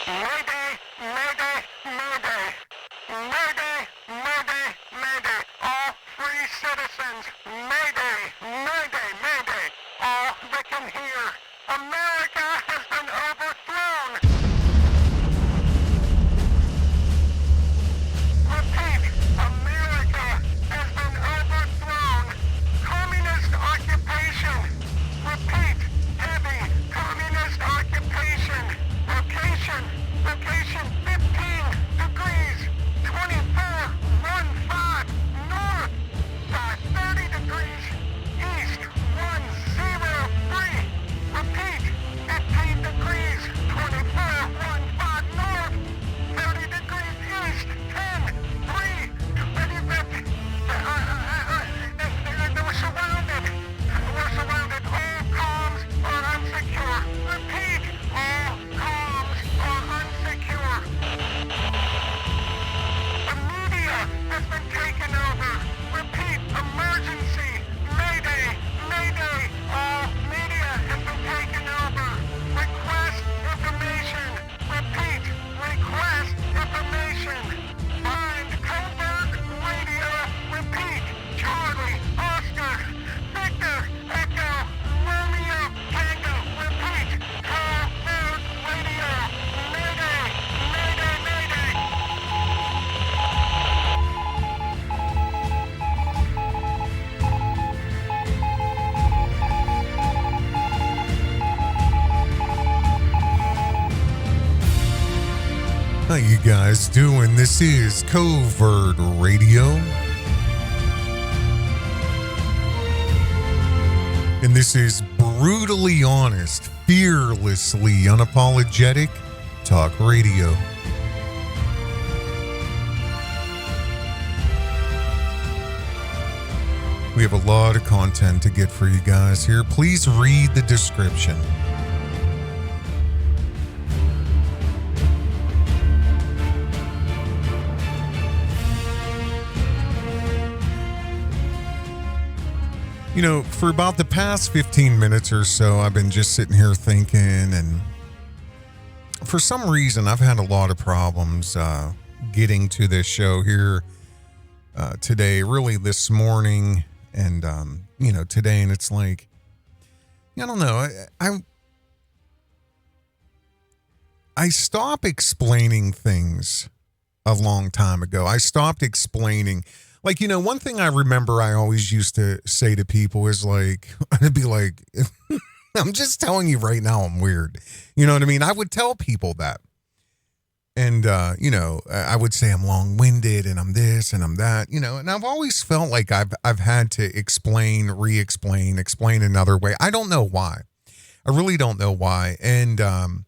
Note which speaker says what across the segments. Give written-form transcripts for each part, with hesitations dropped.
Speaker 1: Mayday, mayday, mayday. Mayday, mayday, mayday. All free citizens. Mayday, mayday, mayday. All that can hear. America has been overthrown. Repeat, America has been overthrown. Communist occupation. Repeat, heavy communist occupation. Location 15 degrees, 2415 north, 30 degrees east, 103. Repeat, 15 degrees, 2415 north, 30 degrees east, 10, 3, 2050. We're surrounded. We're surrounded. All comms are unsecure. Repeat, all comms are unsecure. The media has been taken over. Repeat, emergency. Mayday, mayday. All media has been taken over. Request information. Repeat, request information. Find Covert Radio. Repeat, Charlie, Oscar, Victor, Echo, Romeo, Tango. Repeat, Covert Radio. Mayday, mayday, mayday.
Speaker 2: How you guys doing? This is Covert Radio. And this is brutally honest, fearlessly unapologetic talk radio. We have a lot of content to get for you guys here. Please read the description. You know, for about the past 15 minutes or so, I've been just sitting here thinking, and for some reason, I've had a lot of problems getting to this show here today, really this morning, and, today, and it's like, I don't know, I stopped explaining things a long time ago. I stopped explaining. Like, one thing I remember I always used to say to people is like, I'd be like, I'm just telling you right now I'm weird. You know what I mean? I would tell people that. And, I would say I'm long-winded and I'm this and I'm that, and I've always felt like I've had to explain, re-explain, explain another way. I don't know why. I really don't know why. And, I'm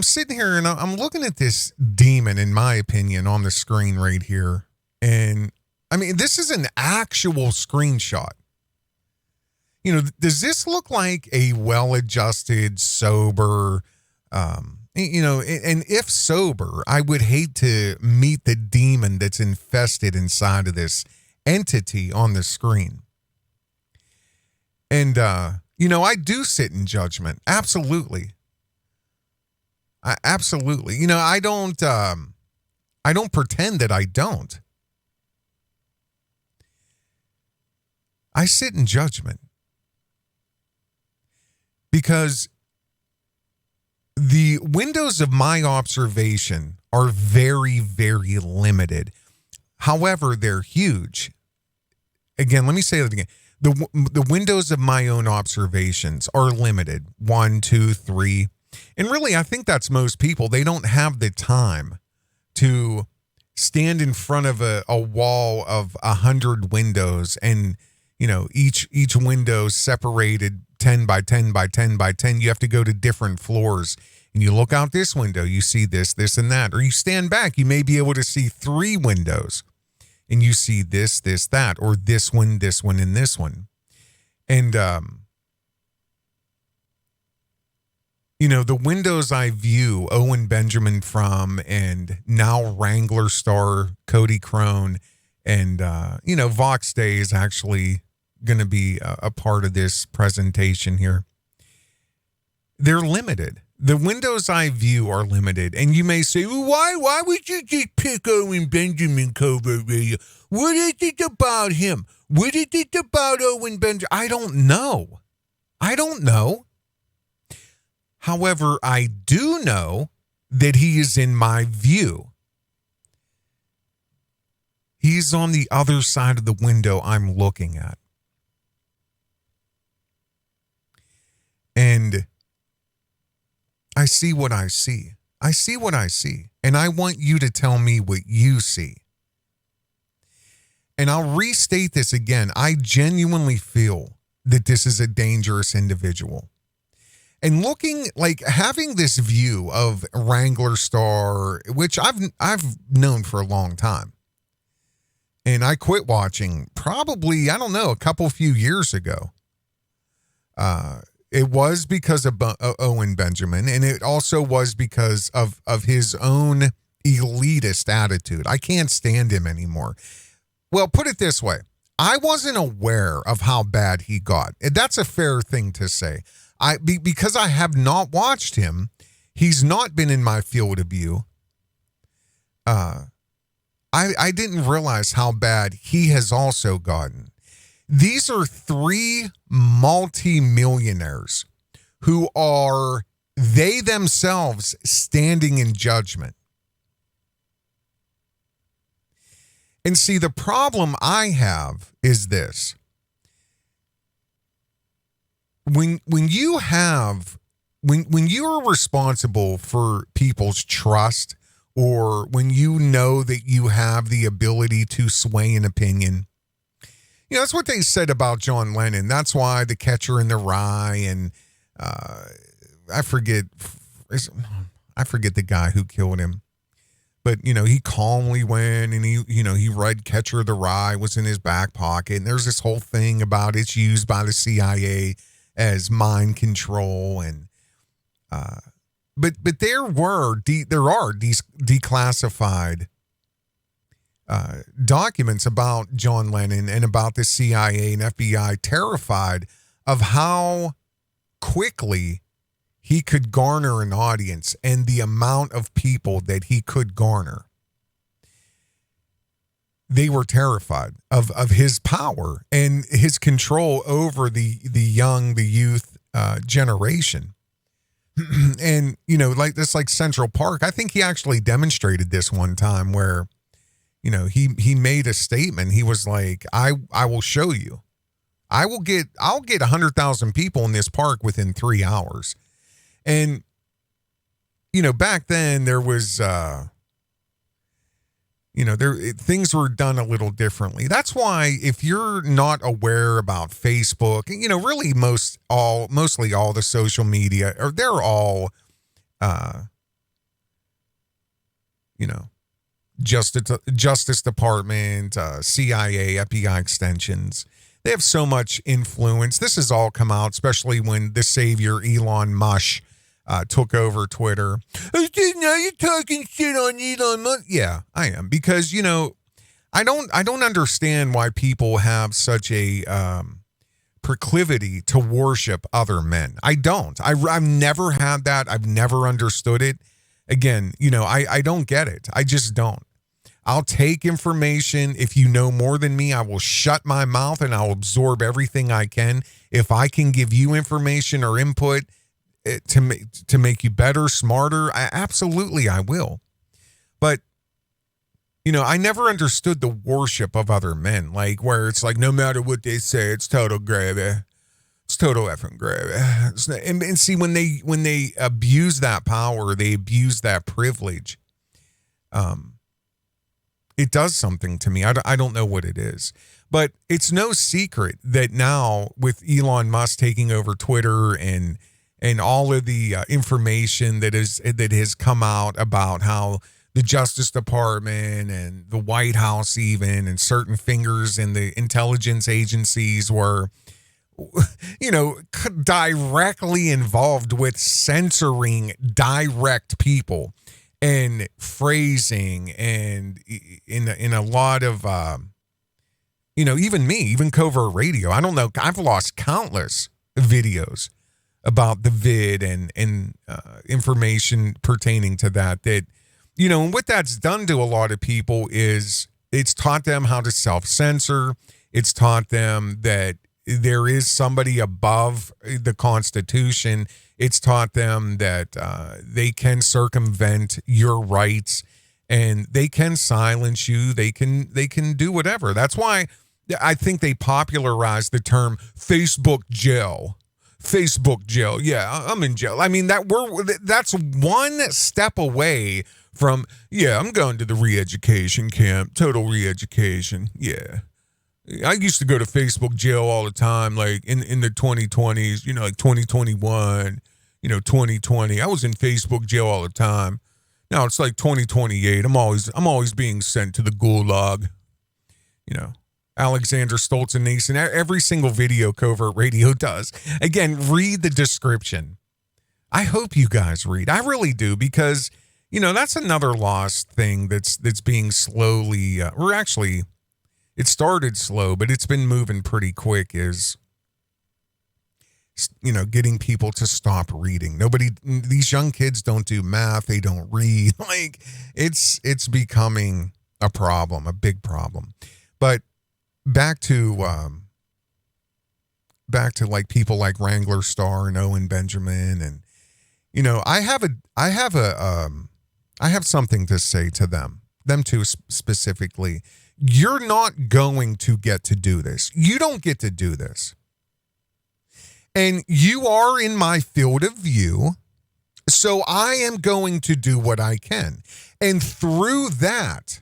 Speaker 2: sitting here and I'm looking at this demon, in my opinion, on the screen right here. And I mean, this is an actual screenshot. Does this look like a well-adjusted, sober, and if sober, I would hate to meet the demon that's infested inside of this entity on the screen. And, I do sit in judgment. Absolutely. Absolutely. I don't pretend that I don't. I sit in judgment because the windows of my observation are very, very limited. However, they're huge. Again, let me say that again. The windows of my own observations are limited. 1, 2, 3. And really, I think that's most people. They don't have the time to stand in front of a wall of 100 windows and, each window separated 10 by 10 by 10 by 10. You have to go to different floors and you look out this window, you see this, this, and that. Or you stand back, you may be able to see 3 windows and you see this, this, that, or this one, and this one. And, the windows I view Owen Benjamin from, and now Wranglerstar, Cody Crone, and, Vox Day is actually going to be a part of this presentation here. they're limited. The windows I view are limited. And you may say, well, why would you just pick Owen Benjamin Covert Radio? What is it about him? What is it about Owen Benjamin? I don't know. However, I do know that he is in my view. He's on the other side of the window I'm looking at. And I see what I see. I see what I see. And I want you to tell me what you see. And I'll restate this again. I genuinely feel that this is a dangerous individual. And looking, like, having this view of Wranglerstar, which I've known for a long time. And I quit watching probably, I don't know, a few years ago. It was because of Owen Benjamin, and it also was because of his own elitist attitude. I can't stand him anymore. Well, put it this way. I wasn't aware of how bad he got. That's a fair thing to say. Because I have not watched him, he's not been in my field of view. I didn't realize how bad he has also gotten. These are 3 multi-millionaires who are, they themselves, standing in judgment. And see, the problem I have is this. When you are responsible for people's trust, or when you know that you have the ability to sway an opinion, you know, that's what they said about John Lennon. That's why The Catcher in the Rye and I forget the guy who killed him. But, you know, he calmly went and he read Catcher in the Rye, was in his back pocket. And there's this whole thing about it's used by the CIA as mind control. And but there are these declassified documents about John Lennon and about the CIA and FBI, terrified of how quickly he could garner an audience and the amount of people that he could garner. They were terrified of his power and his control over the youth generation. And, you know, like this, like Central Park, I think he actually demonstrated this one time where, you know, he made a statement. He was like, I will show you. I'll get 100,000 people in this park within 3 hours. And, you know, back then there was, things were done a little differently. That's why if you're not aware about Facebook, you know, really mostly all the social media, or they're all, Justice Department, CIA, FBI extensions. They have so much influence. This has all come out, especially when the savior Elon Musk took over Twitter. Now you're talking shit on Elon Musk. Yeah, I am, because, you know, I don't understand why people have such a proclivity to worship other men. I don't. I've never had that. I've never understood it. Again, you know, I don't get it. I just don't. I'll take information. If you know more than me, I will shut my mouth and I'll absorb everything I can. If I can give you information or input to make you better, smarter, absolutely I will. But, you know, I never understood the worship of other men, like where it's like, no matter what they say, it's total gravy. It's total effing gravy. And see, when they abuse that power, they abuse that privilege. It does something to me. I don't know what it is, but it's no secret that now with Elon Musk taking over Twitter and all of the information that has come out about how the Justice Department and the White House even and certain fingers in the intelligence agencies were, you know, directly involved with censoring direct people and phrasing, and in a lot of, even me, even Covert Radio. I don't know. I've lost countless videos about the vid and information pertaining to that, and what that's done to a lot of people is it's taught them how to self-censor. It's taught them that there is somebody above the Constitution. It's taught them that they can circumvent your rights and they can silence you. They can do whatever. That's why I think they popularized the term Facebook jail. Facebook jail. Yeah, I'm in jail. I mean, that's one step away from, I'm going to the re-education camp, total re-education. Yeah. I used to go to Facebook jail all the time, like in the 2020s, like 2021, 2020. I was in Facebook jail all the time. Now it's like 2028. I'm always being sent to the gulag. Alexander Stoltz-Nason, every single video Covert Radio does. Again, read the description. I hope you guys read. I really do, because that's another lost thing that's being slowly, or actually, it started slow, but it's been moving pretty quick, is, getting people to stop reading. These young kids don't do math. They don't read. Like, it's becoming a problem, a big problem. But back to like people like Wranglerstar and Owen Benjamin, and I have something to say to them two specifically. You're not going to get to do this. You don't get to do this. And you are in my field of view, so I am going to do what I can. And through that,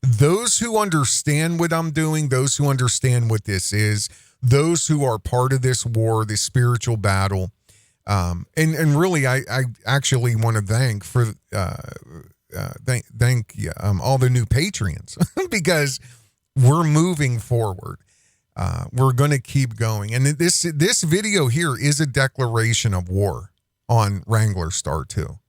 Speaker 2: those who understand what I'm doing, those who understand what this is, those who are part of this war, this spiritual battle, and really, I actually want to thank all the new Patreons because we're moving forward. We're going to keep going, and this video here is a declaration of war on Wranglerstar too.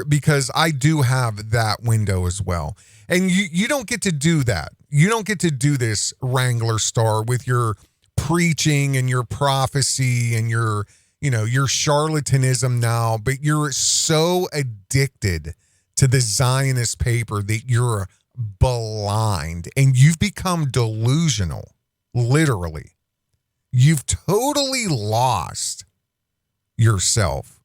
Speaker 2: Because I do have that window as well. And you don't get to do that. You don't get to do this, Wranglerstar, with your preaching and your prophecy and your charlatanism now, but you're so addicted to the Zionist paper that you're blind and you've become delusional, literally. You've totally lost yourself.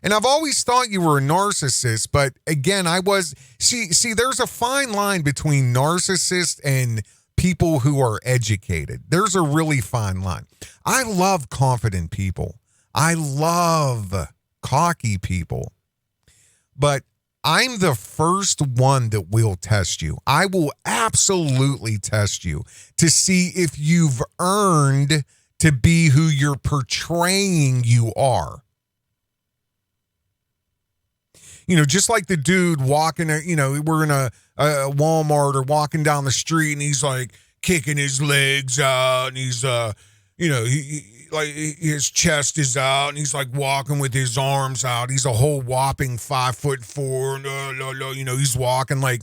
Speaker 2: And I've always thought you were a narcissist, but again, see, there's a fine line between narcissists and people who are educated. There's a really fine line. I love confident people. I love cocky people. But I'm the first one that will test you. I will absolutely test you to see if you've earned to be who you're portraying you are. Just like the dude walking, we're in a Walmart or walking down the street and he's like kicking his legs out and he's, his chest is out and he's like walking with his arms out. He's a whole whopping 5'4". He's walking like,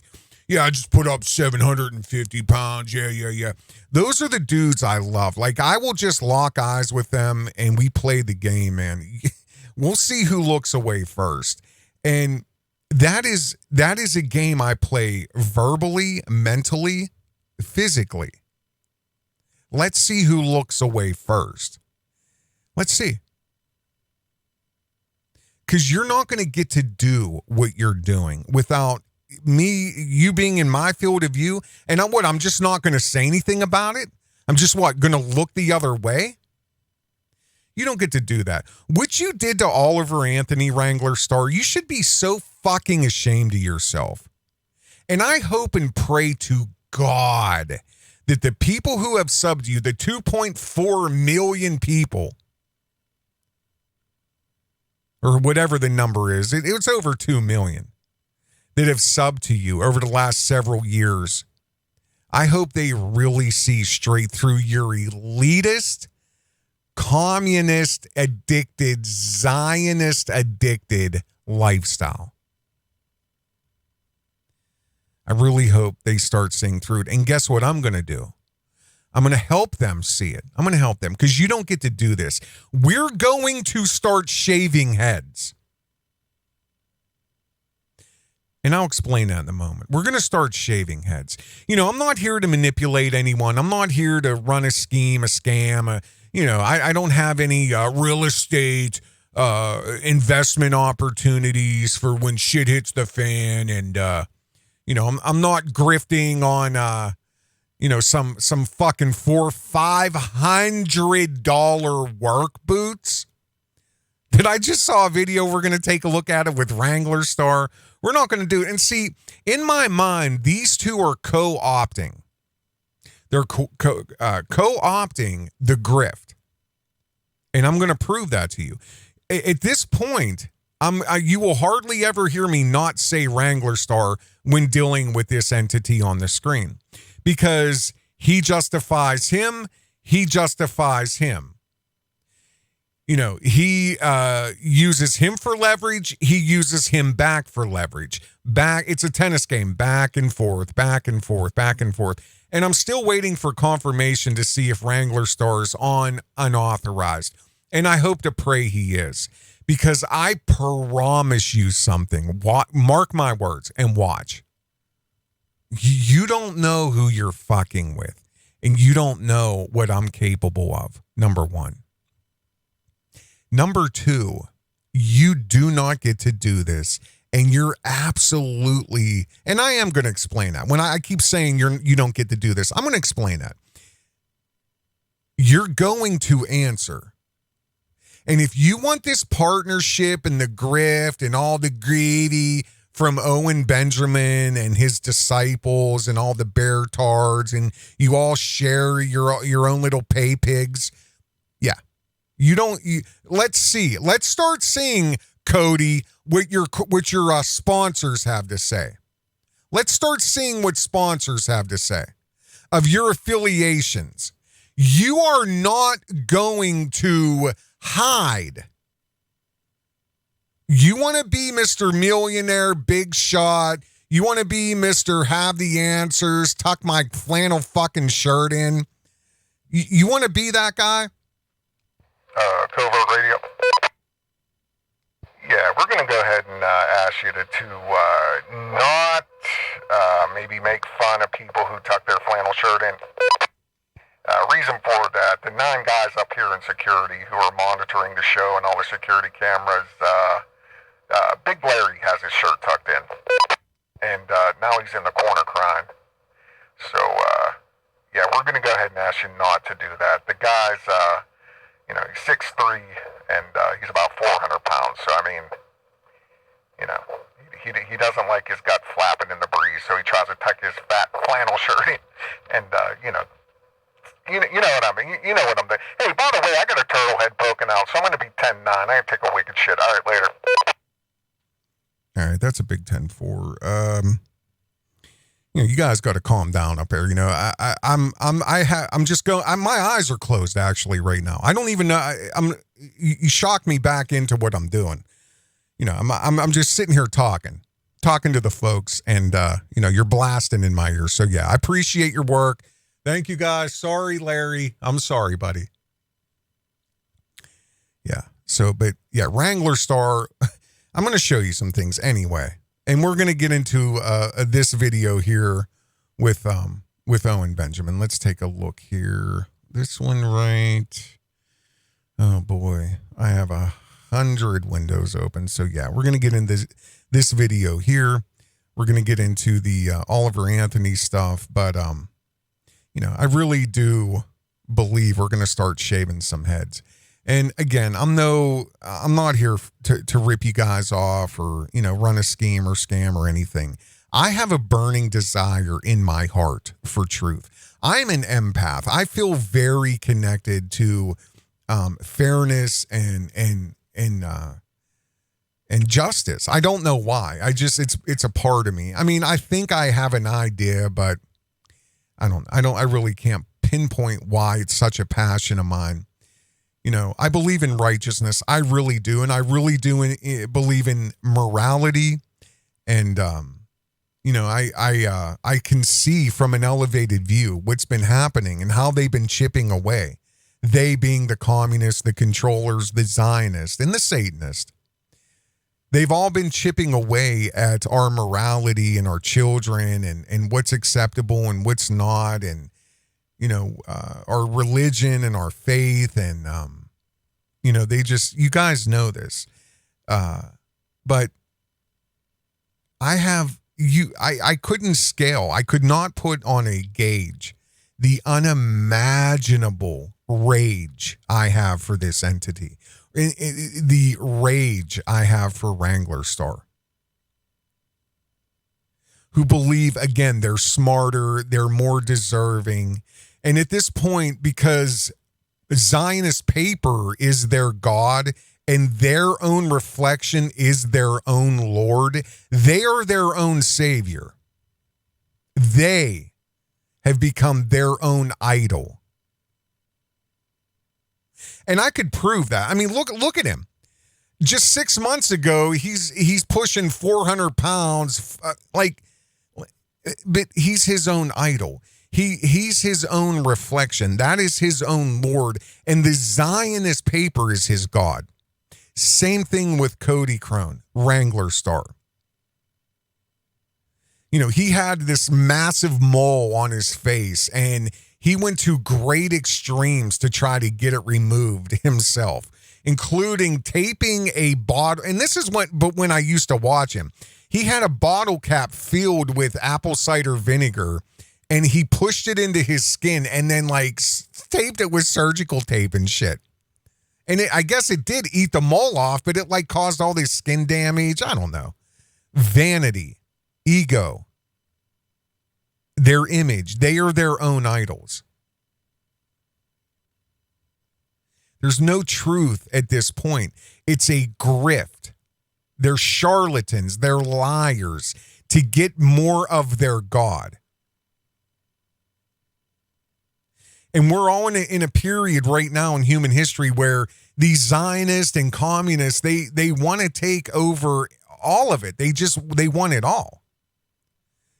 Speaker 2: I just put up 750 pounds. Yeah. Those are the dudes I love. Like, I will just lock eyes with them and we play the game, man. We'll see who looks away first. And that is a game I play verbally, mentally, physically. Let's see who looks away first. Let's see. Because you're not going to get to do what you're doing without you being in my field of view. And I'm just not going to say anything about it? I'm just going to look the other way? You don't get to do that. What you did to Oliver Anthony, Wranglerstar, you should be so fucking ashamed of yourself. And I hope and pray to God that the people who have subbed you, the 2.4 million people, or whatever the number is, it's over 2 million, that have subbed to you over the last several years. I hope they really see straight through your elitist, communist addicted, Zionist addicted lifestyle. I really hope they start seeing through it. And guess what I'm going to do? I'm going to help them see it. I'm going to help them because you don't get to do this. We're going to start shaving heads. And I'll explain that in a moment. We're going to start shaving heads. You know, I'm not here to manipulate anyone. I'm not here to run a scheme, a scam. I don't have any real estate investment opportunities for when shit hits the fan. And, I'm not grifting on, some fucking $500 work boots. But I just saw a video. We're going to take a look at it with Wranglerstar. We're not going to do it. And see, in my mind, these two are co-opting. They're co-opting the grift. And I'm going to prove that to you. At this point, you will hardly ever hear me not say Wranglerstar when dealing with this entity on the screen. Because he justifies him. He justifies him. He uses him for leverage. He uses him back for leverage. It's a tennis game, back and forth, back and forth, back and forth. And I'm still waiting for confirmation to see if Wranglerstar is on unauthorized. And I hope to pray he is. Because I promise you something. Mark my words and watch. You don't know who you're fucking with. And you don't know what I'm capable of, number one. Number two, you do not get to do this, and you're absolutely, and I am going to explain that. When I keep saying you don't get to do this, I'm going to explain that. You're going to answer. And if you want this partnership and the grift and all the greedy from Owen Benjamin and his disciples and all the bear tards, and you all share your own little pay pigs, yeah. Let's see. Let's start seeing, Cody, what your sponsors have to say. Let's start seeing what sponsors have to say of your affiliations. You are not going to hide. You want to be Mr. Millionaire, Big Shot. You want to be Mr. Have the Answers, tuck my flannel fucking shirt in. You want to be that guy?
Speaker 3: Covert Radio. Yeah, we're going to go ahead and ask you to not maybe make fun of people who tuck their flannel shirt in. Reason for that, the 9 guys up here in security who are monitoring the show and all the security cameras, Big Larry has his shirt tucked in. And now he's in the corner crying. So, yeah, we're going to go ahead and ask you not to do that. The guy's... he's 6'3", and he's about 400 pounds. So, I mean, he doesn't like his gut flapping in the breeze, so he tries to tuck his fat flannel shirt in. And, you know what I mean. You know what I'm doing. Hey, by the way, I got a turtle head poking out, so I'm going to be 10-9. I have to take a wicked shit. All right, later.
Speaker 2: All right, that's a big 10-4. You guys got to calm down up there. I'm just going. My eyes are closed actually right now. I don't even know. You shocked me back into what I'm doing. I'm just sitting here talking to the folks, and you're blasting in my ears. So yeah, I appreciate your work. Thank you guys. Sorry, Larry. I'm sorry, buddy. Yeah. So, but yeah, Wranglerstar. I'm going to show you some things anyway. And we're going to get into this video here with Owen Benjamin. Let's take a look here. This one right. Oh boy, I have 100 windows open. So yeah, we're going to get into this video here. We're going to get into the Oliver Anthony stuff, but I really do believe we're going to start shaving some heads. And again, I'm not here to rip you guys off or, run a scheme or scam or anything. I have a burning desire in my heart for truth. I'm an empath. I feel very connected to fairness and justice. I don't know why. It's a part of me. I mean, I think I have an idea, but I really can't pinpoint why it's such a passion of mine. I believe in righteousness. I really do. And I really do believe in morality and, I can see from an elevated view what's been happening and how they've been chipping away. They being the communists, the controllers, the Zionists, and the Satanists. They've all been chipping away at our morality and our children and what's acceptable and what's not, and, our religion and our faith. And, you guys know this. But I couldn't scale. I could not put on a gauge the unimaginable rage I have for this entity. The rage I have for Wranglerstar, who believe, again, they're smarter, they're more deserving. And at this point, because Zionist paper is their God and their own reflection is their own Lord, they are their own savior. They have become their own idol. And I could prove that. I mean, look at him. Just 6 months ago, he's pushing 400 pounds, but he's his own idol. He's his own reflection. That is his own Lord. And the Zionist paper is his God. Same thing with Cody Crone, Wranglerstar. He had this massive mole on his face, and he went to great extremes to try to get it removed himself, including taping a bottle. And this is when I used to watch him. He had a bottle cap filled with apple cider vinegar, and he pushed it into his skin and then taped it with surgical tape and shit. And I guess it did eat the mole off, but it caused all this skin damage. I don't know. Vanity, ego, their image. They are their own idols. There's no truth at this point. It's a grift. They're charlatans. They're liars to get more of their God. And we're all in a period right now in human history where these Zionists and communists, they want to take over all of it. They want it all.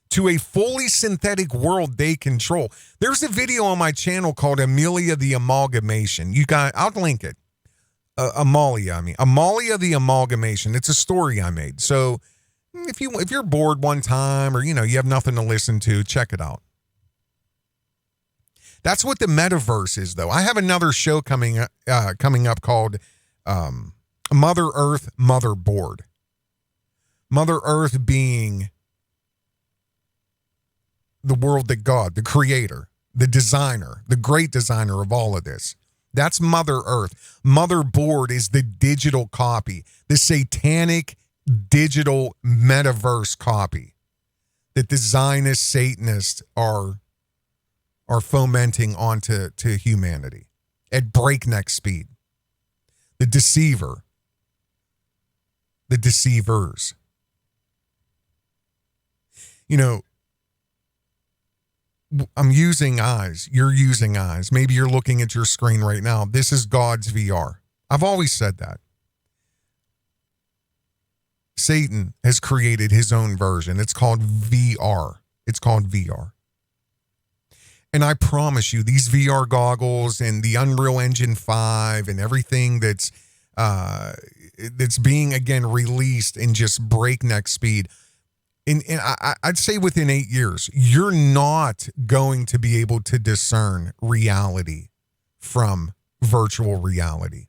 Speaker 2: To a fully synthetic world they control. There's a video on my channel called Amelia the Amalgamation. I'll link it. Amalia the Amalgamation. It's a story I made. So if you're bored one time or you have nothing to listen to, check it out. That's what the metaverse is, though. I have another show coming up called Mother Earth, Motherboard. Mother Earth being the world that God, the creator, the designer, the great designer of all of this. That's Mother Earth. Motherboard is the digital copy, the satanic digital metaverse copy that the Zionist Satanists are fomenting onto humanity at breakneck speed. The deceiver, the deceivers. I'm using eyes. You're using eyes. Maybe you're looking at your screen right now. This is God's VR. I've always said that. Satan has created his own version. It's called VR. And I promise you, these VR goggles and the Unreal Engine 5 and everything that's being, again, released in just breakneck speed, and I'd say within 8 years, you're not going to be able to discern reality from virtual reality.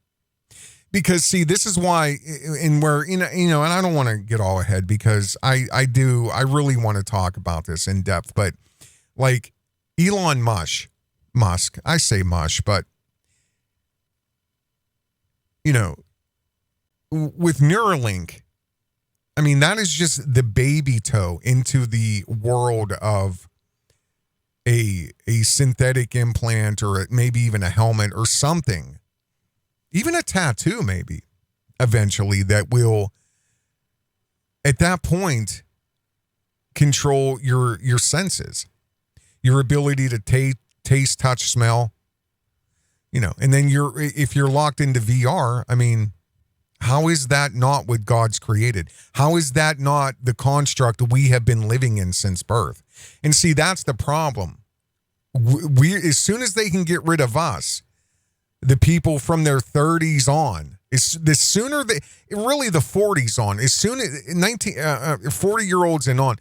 Speaker 2: Because, see, this is why, and I don't want to get all ahead because I really want to talk about this in depth, but Elon Musk, I say mush, but, with Neuralink, I mean, that is just the baby toe into the world of a synthetic implant or maybe even a helmet or something, even a tattoo maybe eventually that will, at that point, control your senses, your ability to taste, touch, smell, and then if you're locked into VR, I mean, How is that not what God's created? How is that not the construct we have been living in since birth? And see, that's the problem. We as soon as they can get rid of us, the people from their 30s on, the sooner they, really the 40s on, as soon as 40-year-olds and on,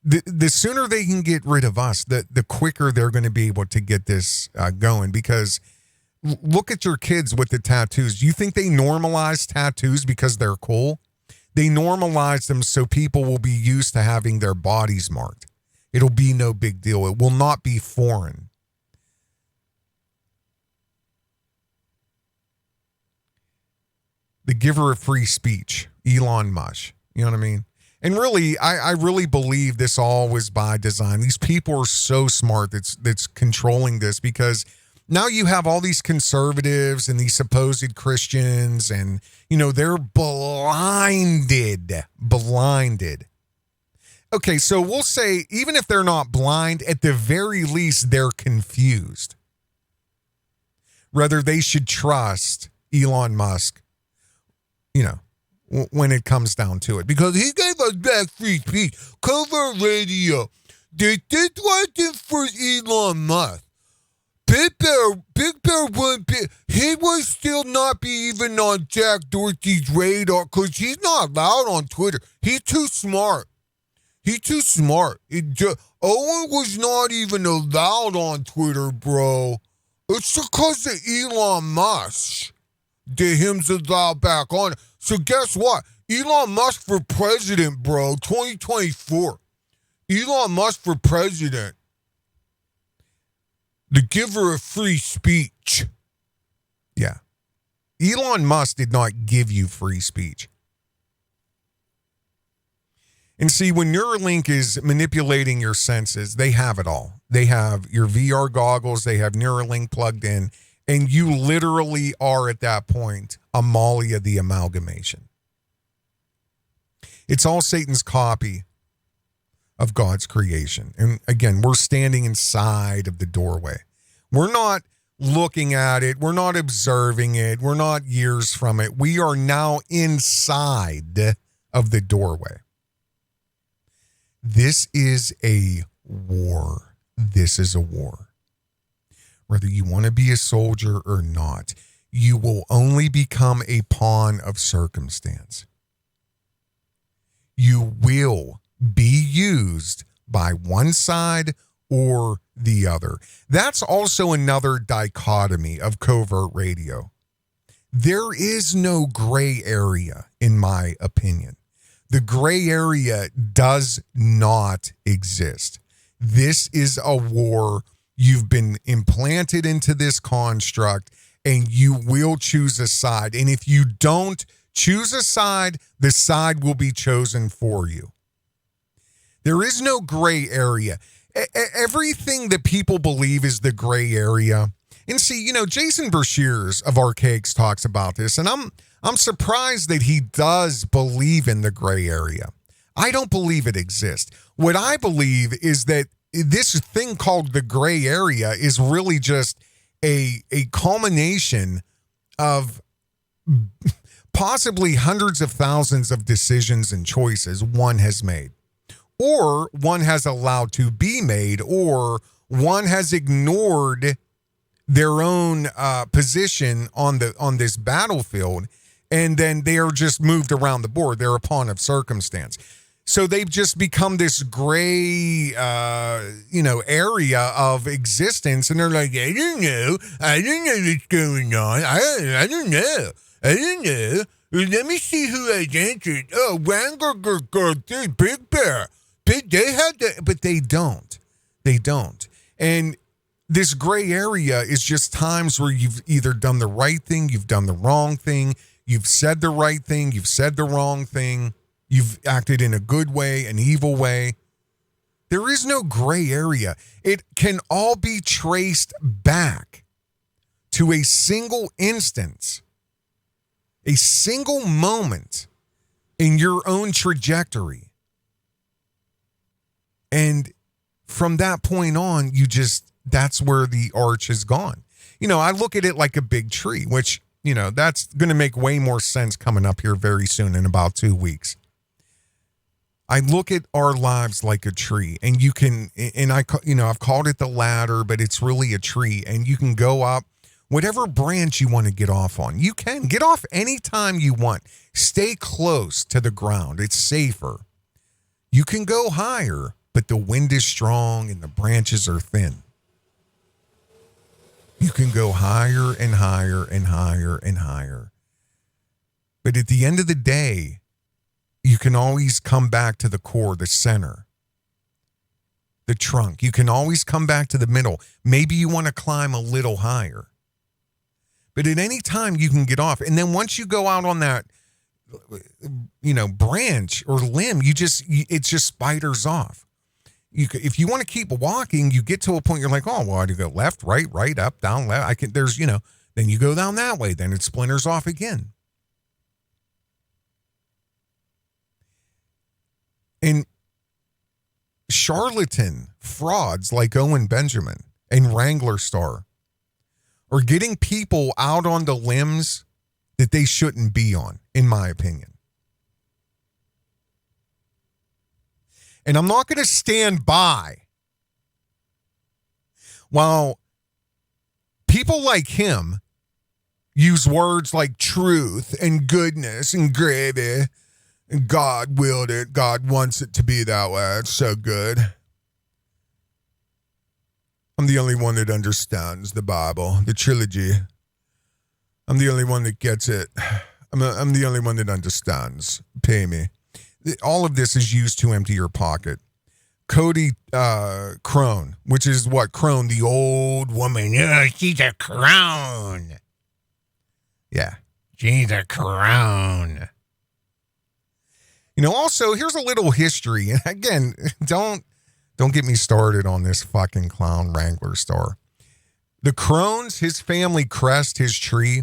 Speaker 2: the sooner they can get rid of us, the quicker they're going to be able to get this going. Because look at your kids with the tattoos. You think they normalize tattoos because they're cool? They normalize them so people will be used to having their bodies marked. It'll be no big deal. It will not be foreign. The giver of free speech, Elon Musk. You know what I mean? And really, I really believe this all was by design. These people are so smart that's controlling this, because now you have all these conservatives and these supposed Christians, and, you know, they're blinded. Okay, so we'll say, even if they're not blind, at the very least, they're confused. Whether they should trust Elon Musk, you know, when it comes down to it. Because he gave us back free speech. Covert Radio. This wasn't for Elon Musk. Big Bear wouldn't be, he would still not be even on Jack Dorsey's radar, because he's not allowed on Twitter. He's too smart. Owen was not even allowed on Twitter, bro. It's because of Elon Musk that him's allowed back on. So guess what? Elon Musk for president, bro. 2024. Elon Musk for president. The giver of free speech. Yeah. Elon Musk did not give you free speech. And see, when Neuralink is manipulating your senses, they have it all. They have your VR goggles, they have Neuralink plugged in, and you literally are at that point Amalia the amalgamation. It's all Satan's copy of God's creation. And again, we're standing inside of the doorway. We're not looking at it. We're not observing it. We're not years from it. We are now inside of the doorway. This is a war. This is a war. Whether you want to be a soldier or not, you will only become a pawn of circumstance. You will be used by one side or the other. That's also another dichotomy of covert radio. There is no gray area, in my opinion. The gray area does not exist. This is a war. You've been implanted into this construct, and you will choose a side. And if you don't choose a side, the side will be chosen for you. There is no gray area. Everything that people believe is the gray area. And see, you know, Jason Bershears of Archaics talks about this, and I'm surprised that he does believe in the gray area. I don't believe it exists. What I believe is that this thing called the gray area is really just a culmination of possibly hundreds of thousands of decisions and choices one has made, or one has allowed to be made, or one has ignored their own position on this battlefield, and then they are just moved around the board. They're a pawn of circumstance. So they've just become this gray, area of existence, and they're like, I don't know what's going on. I don't know. Let me see who has answered. Oh, Wranglerstar, Big Bear. They had that, but they don't. They don't. And this gray area is just times where you've either done the right thing, you've done the wrong thing, you've said the right thing, you've said the wrong thing, you've acted in a good way, an evil way. There is no gray area. It can all be traced back to a single instance, a single moment in your own trajectory. And from that point on, that's where the arch has gone. You know, I look at it like a big tree, which that's going to make way more sense coming up here very soon in about 2 weeks. I look at our lives like a tree, and I've called it the ladder, but it's really a tree, and you can go up whatever branch you want to get off on. You can get off anytime you want. Stay close to the ground. It's safer. You can go higher, but the wind is strong and the branches are thin. You can go higher and higher and higher and higher. But at the end of the day, you can always come back to the core, the center, the trunk. You can always come back to the middle. Maybe you want to climb a little higher. But at any time you can get off. And then once you go out on that, branch or limb, it just spiders off. If you want to keep walking, you get to a point you're like, oh, well, I do go left, right, up, down, left. Then you go down that way. Then it splinters off again. And charlatan frauds like Owen Benjamin and Wranglerstar are getting people out on the limbs that they shouldn't be on, in my opinion. And I'm not going to stand by while people like him use words like truth and goodness and gravy. And God willed it. God wants it to be that way. It's so good. I'm the only one that understands the Bible, the trilogy. I'm the only one that gets it. I'm the only one that understands. Pay me. All of this is used to empty your pocket. Cody Crone, which is what? Crone, the old woman. Oh, she's a crone. Yeah, she's a crone. Also, here's a little history. And again, don't get me started on this fucking clown Wranglerstar. The Crones, his family crest, his tree,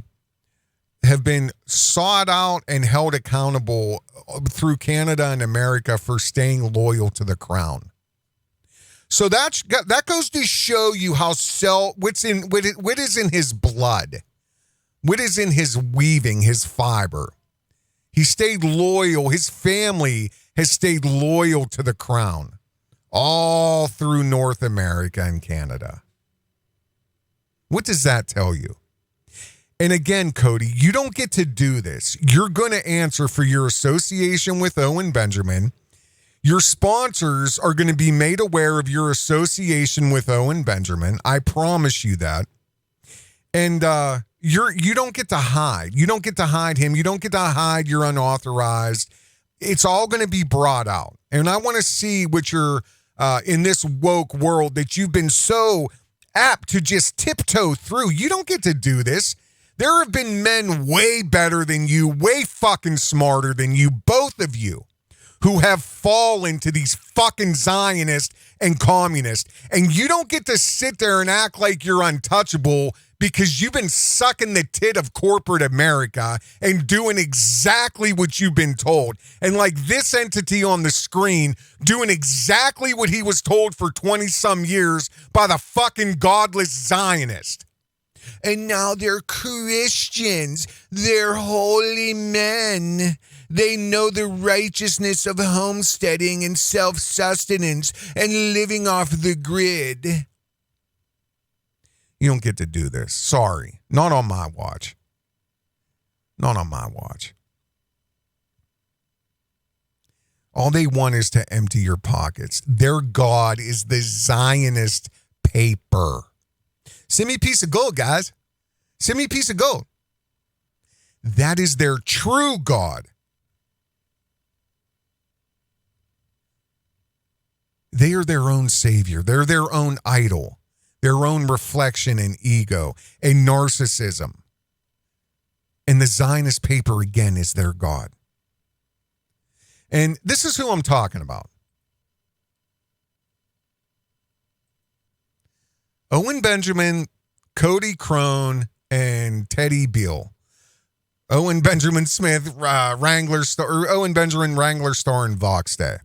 Speaker 2: have been sought out and held accountable through Canada and America for staying loyal to the crown. So that goes to show you how what is in his blood, what is in his weaving, his fiber. He stayed loyal. His family has stayed loyal to the crown all through North America and Canada. What does that tell you? And again, Cody, you don't get to do this. You're going to answer for your association with Owen Benjamin. Your sponsors are going to be made aware of your association with Owen Benjamin. I promise you that. And you don't get to hide. You don't get to hide him. You don't get to hide your unauthorized. It's all going to be brought out. And I want to see what you're in this woke world that you've been so apt to just tiptoe through. You don't get to do this. There have been men way better than you, way fucking smarter than you, both of you, who have fallen to these fucking Zionists and communists. And you don't get to sit there and act like you're untouchable because you've been sucking the tit of corporate America and doing exactly what you've been told. And like this entity on the screen doing exactly what he was told for 20-some years by the fucking godless Zionist. And now they're Christians. They're holy men. They know the righteousness of homesteading and self-sustenance and living off the grid. You don't get to do this. Sorry. Not on my watch. Not on my watch. All they want is to empty your pockets. Their God is the Zionist paper. Send me a piece of gold, guys. Send me a piece of gold. That is their true God. They are their own savior. They're their own idol, their own reflection and ego and narcissism. And the Zionist paper, again, is their God. And this is who I'm talking about. Owen Benjamin, Cody Crone, and Teddy Beal. Owen Benjamin Smith, Wranglerstar, or Owen Benjamin, Wranglerstar, and Vox Day.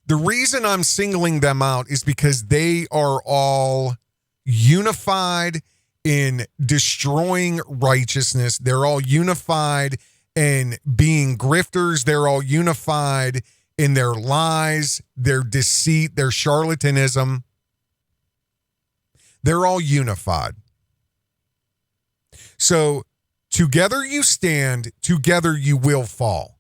Speaker 2: The reason I'm singling them out is because they are all unified in destroying righteousness. They're all unified in being grifters. They're all unified in their lies, their deceit, their charlatanism. They're all unified. So together you stand, together you will fall.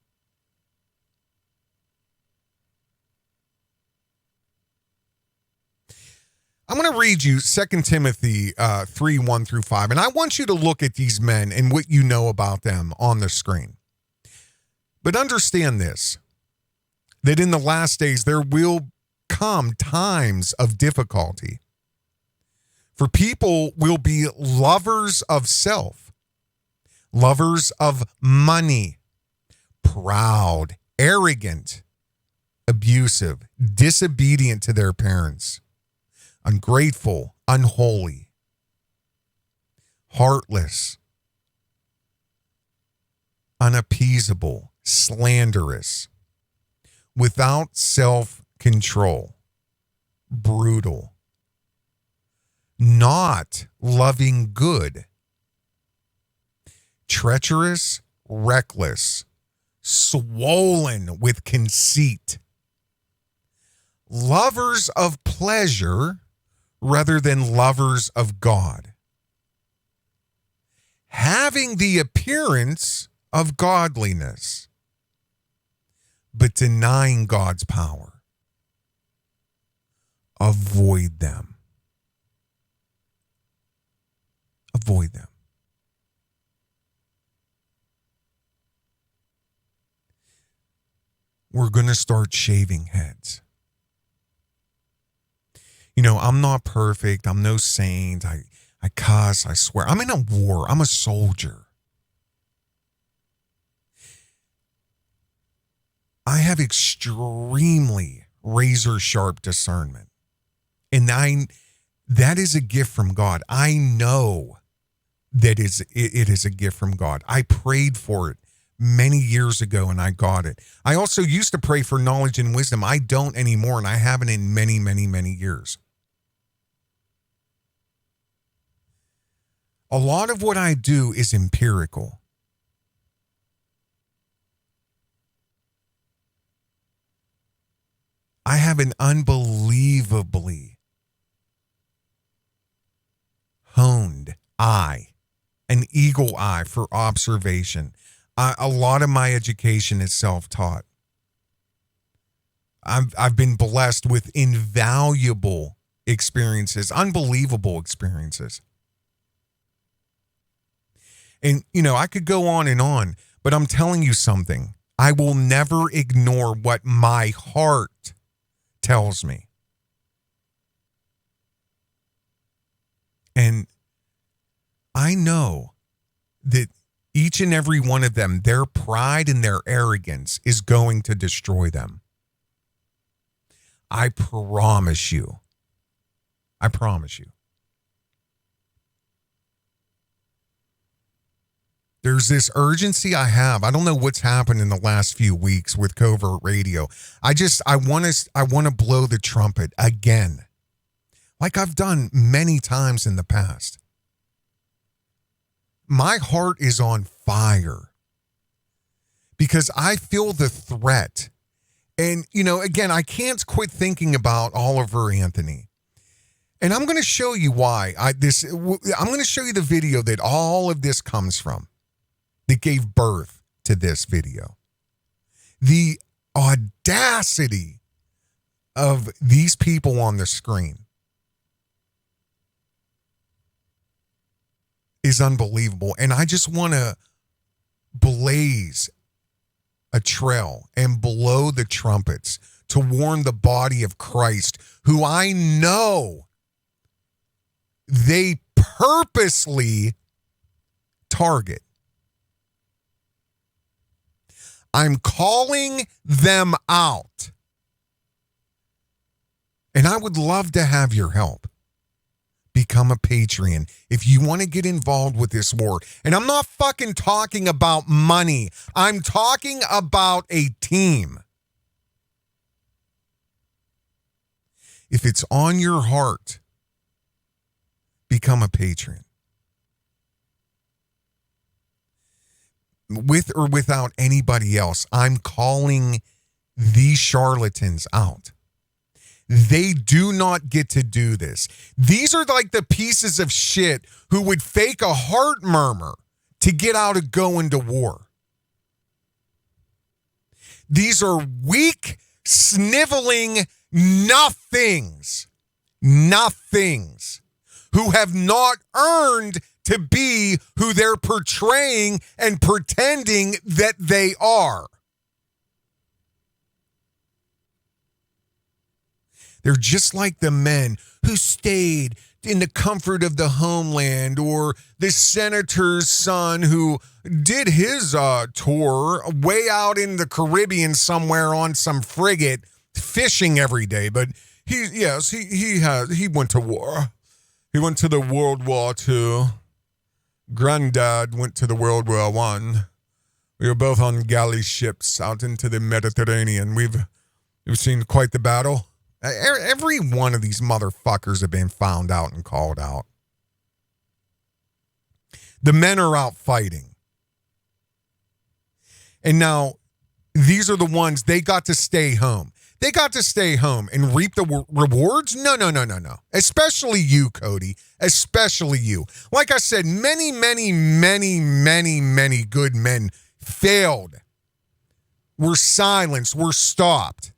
Speaker 2: I'm going to read you 2 Timothy 3, 1 through 5. And I want you to look at these men and what you know about them on the screen. But understand this, that in the last days there will come times of difficulty. For people will be lovers of self, lovers of money, proud, arrogant, abusive, disobedient to their parents, ungrateful, unholy, heartless, unappeasable, slanderous, without self-control, brutal, not loving good, treacherous, reckless, swollen with conceit, lovers of pleasure rather than lovers of God, having the appearance of godliness, but denying God's power. Avoid them. Avoid them. We're going to start shaving heads. You know, I'm not perfect. I'm no saint. I cuss. I swear. I'm in a war. I'm a soldier. I have extremely razor sharp discernment. And that is a gift from God. I know that it is a gift from God. I prayed for it many years ago and I got it. I also used to pray for knowledge and wisdom. I don't anymore, and I haven't in many, many, many years. A lot of what I do is empirical. I have an unbelievably honed eye, an eagle eye for observation. A lot of my education is self-taught. I've been blessed with invaluable experiences, unbelievable experiences. And, you know, I could go on, but I'm telling you something. I will never ignore what my heart tells me. And I know that each and every one of them, their pride and their arrogance is going to destroy them. I promise you. I promise you. There's this urgency I have. I don't know what's happened in the last few weeks with Covert Radio. I want to blow the trumpet again, like I've done many times in the past. My heart is on fire because I feel the threat. And, you know, again, I can't quit thinking about Oliver Anthony. And I'm going to show you why. I'm going to show you the video that all of this comes from, that gave birth to this video. The audacity of these people on the screen is unbelievable. And I just want to blaze a trail and blow the trumpets to warn the body of Christ, who I know they purposely target. I'm calling them out. And I would love to have your help. Become a Patreon if you want to get involved with this war. And I'm not fucking talking about money. I'm talking about a team. If it's on your heart become a patron. With or without anybody else, I'm calling these charlatans out. They do not get to do this. These are like the pieces of shit who would fake a heart murmur to get out of going to war. These are weak, sniveling nothings who have not earned to be who they're portraying and pretending that they are. They're just like the men who stayed in the comfort of the homeland, or the senator's son who did his tour way out in the Caribbean somewhere on some frigate fishing every day. But he went to war. He went to the World War II. Granddad went to the World War I. We were both on galley ships out into the Mediterranean. We've seen quite the battle. Every one of these motherfuckers have been found out and called out. The men are out fighting. And now, these are the ones, they got to stay home. They got to stay home and reap the rewards? No. Especially you, Cody. Especially you. Like I said, many good men failed. Were silenced. Were stopped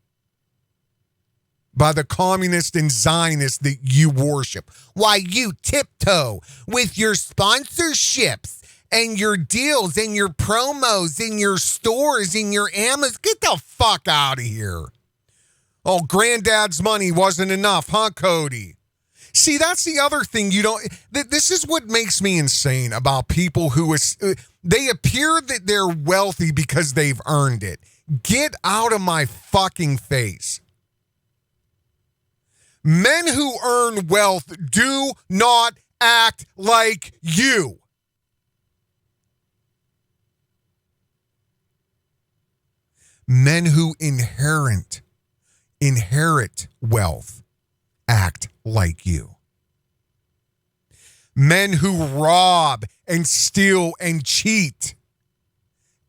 Speaker 2: by the communists and Zionists that you worship. Why, you tiptoe with your sponsorships and your deals and your promos and your stores and your Amazon. Get the fuck out of here. Oh, granddad's money wasn't enough, huh, Cody? See, that's the other thing you don't... This is what makes me insane about people who... They appear that they're wealthy because they've earned it. Get out of my fucking face. Men who earn wealth do not act like you. Men who inherit wealth act like you. Men who rob and steal and cheat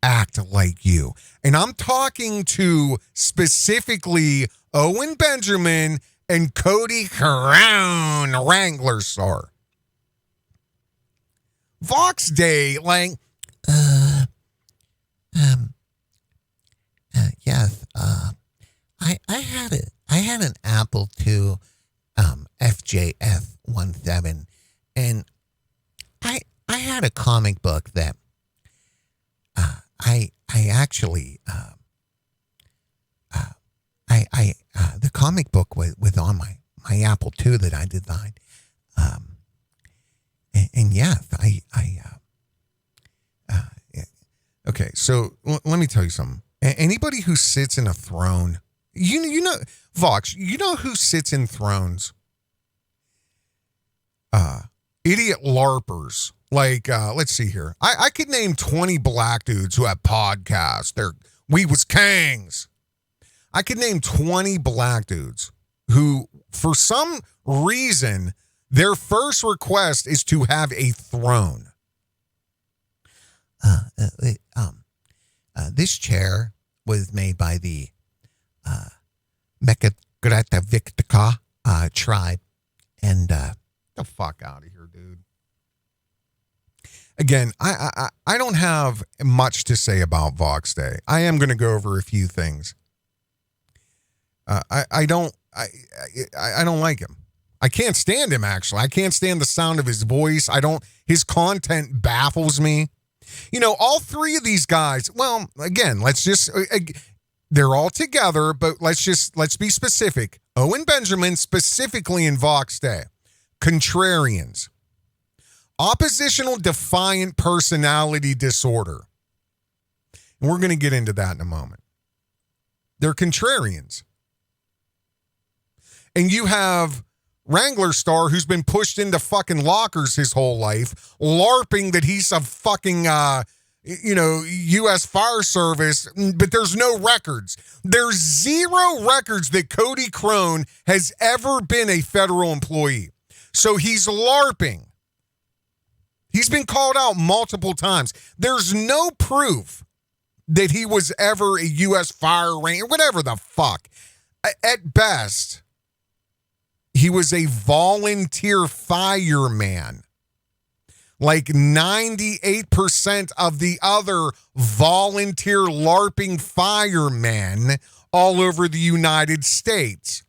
Speaker 2: act like you. And I'm talking to specifically Owen Benjamin and Cody Crone, Wranglerstar. Vox Day, like,
Speaker 4: yes, I had an Apple II, FJF17, and I had a comic book that, I actually, the comic book was on my Apple II that I designed. And yes,
Speaker 2: okay, so let me tell you something. Anybody who sits in a throne, you know, Vox, you know who sits in thrones? Idiot LARPers. Like, let's see here. I could name 20 black dudes who have podcasts. We was kangs. I could name 20 black dudes who, for some reason, their first request is to have a throne.
Speaker 4: This chair was made by the Mekagratavictica tribe, and
Speaker 2: Get the fuck out of here, dude. Again, I don't have much to say about Vox Day. I am going to go over a few things. I don't like him. I can't stand him, actually. I can't stand the sound of his voice. His content baffles me. You know, all three of these guys, well, again, they're all together, but let's be specific. Owen Benjamin, specifically in Vox Day. Contrarians. Oppositional defiant personality disorder. And we're going to get into that in a moment. They're contrarians. And you have Wranglerstar, who's been pushed into fucking lockers his whole life, LARPing that he's a fucking, U.S. Fire Service, but there's no records. There's zero records that Cody Crone has ever been a federal employee. So he's LARPing. He's been called out multiple times. There's no proof that he was ever a U.S. Fire Ranger, whatever the fuck. At best, he was a volunteer fireman. Like 98% of the other volunteer LARPing firemen all over the United States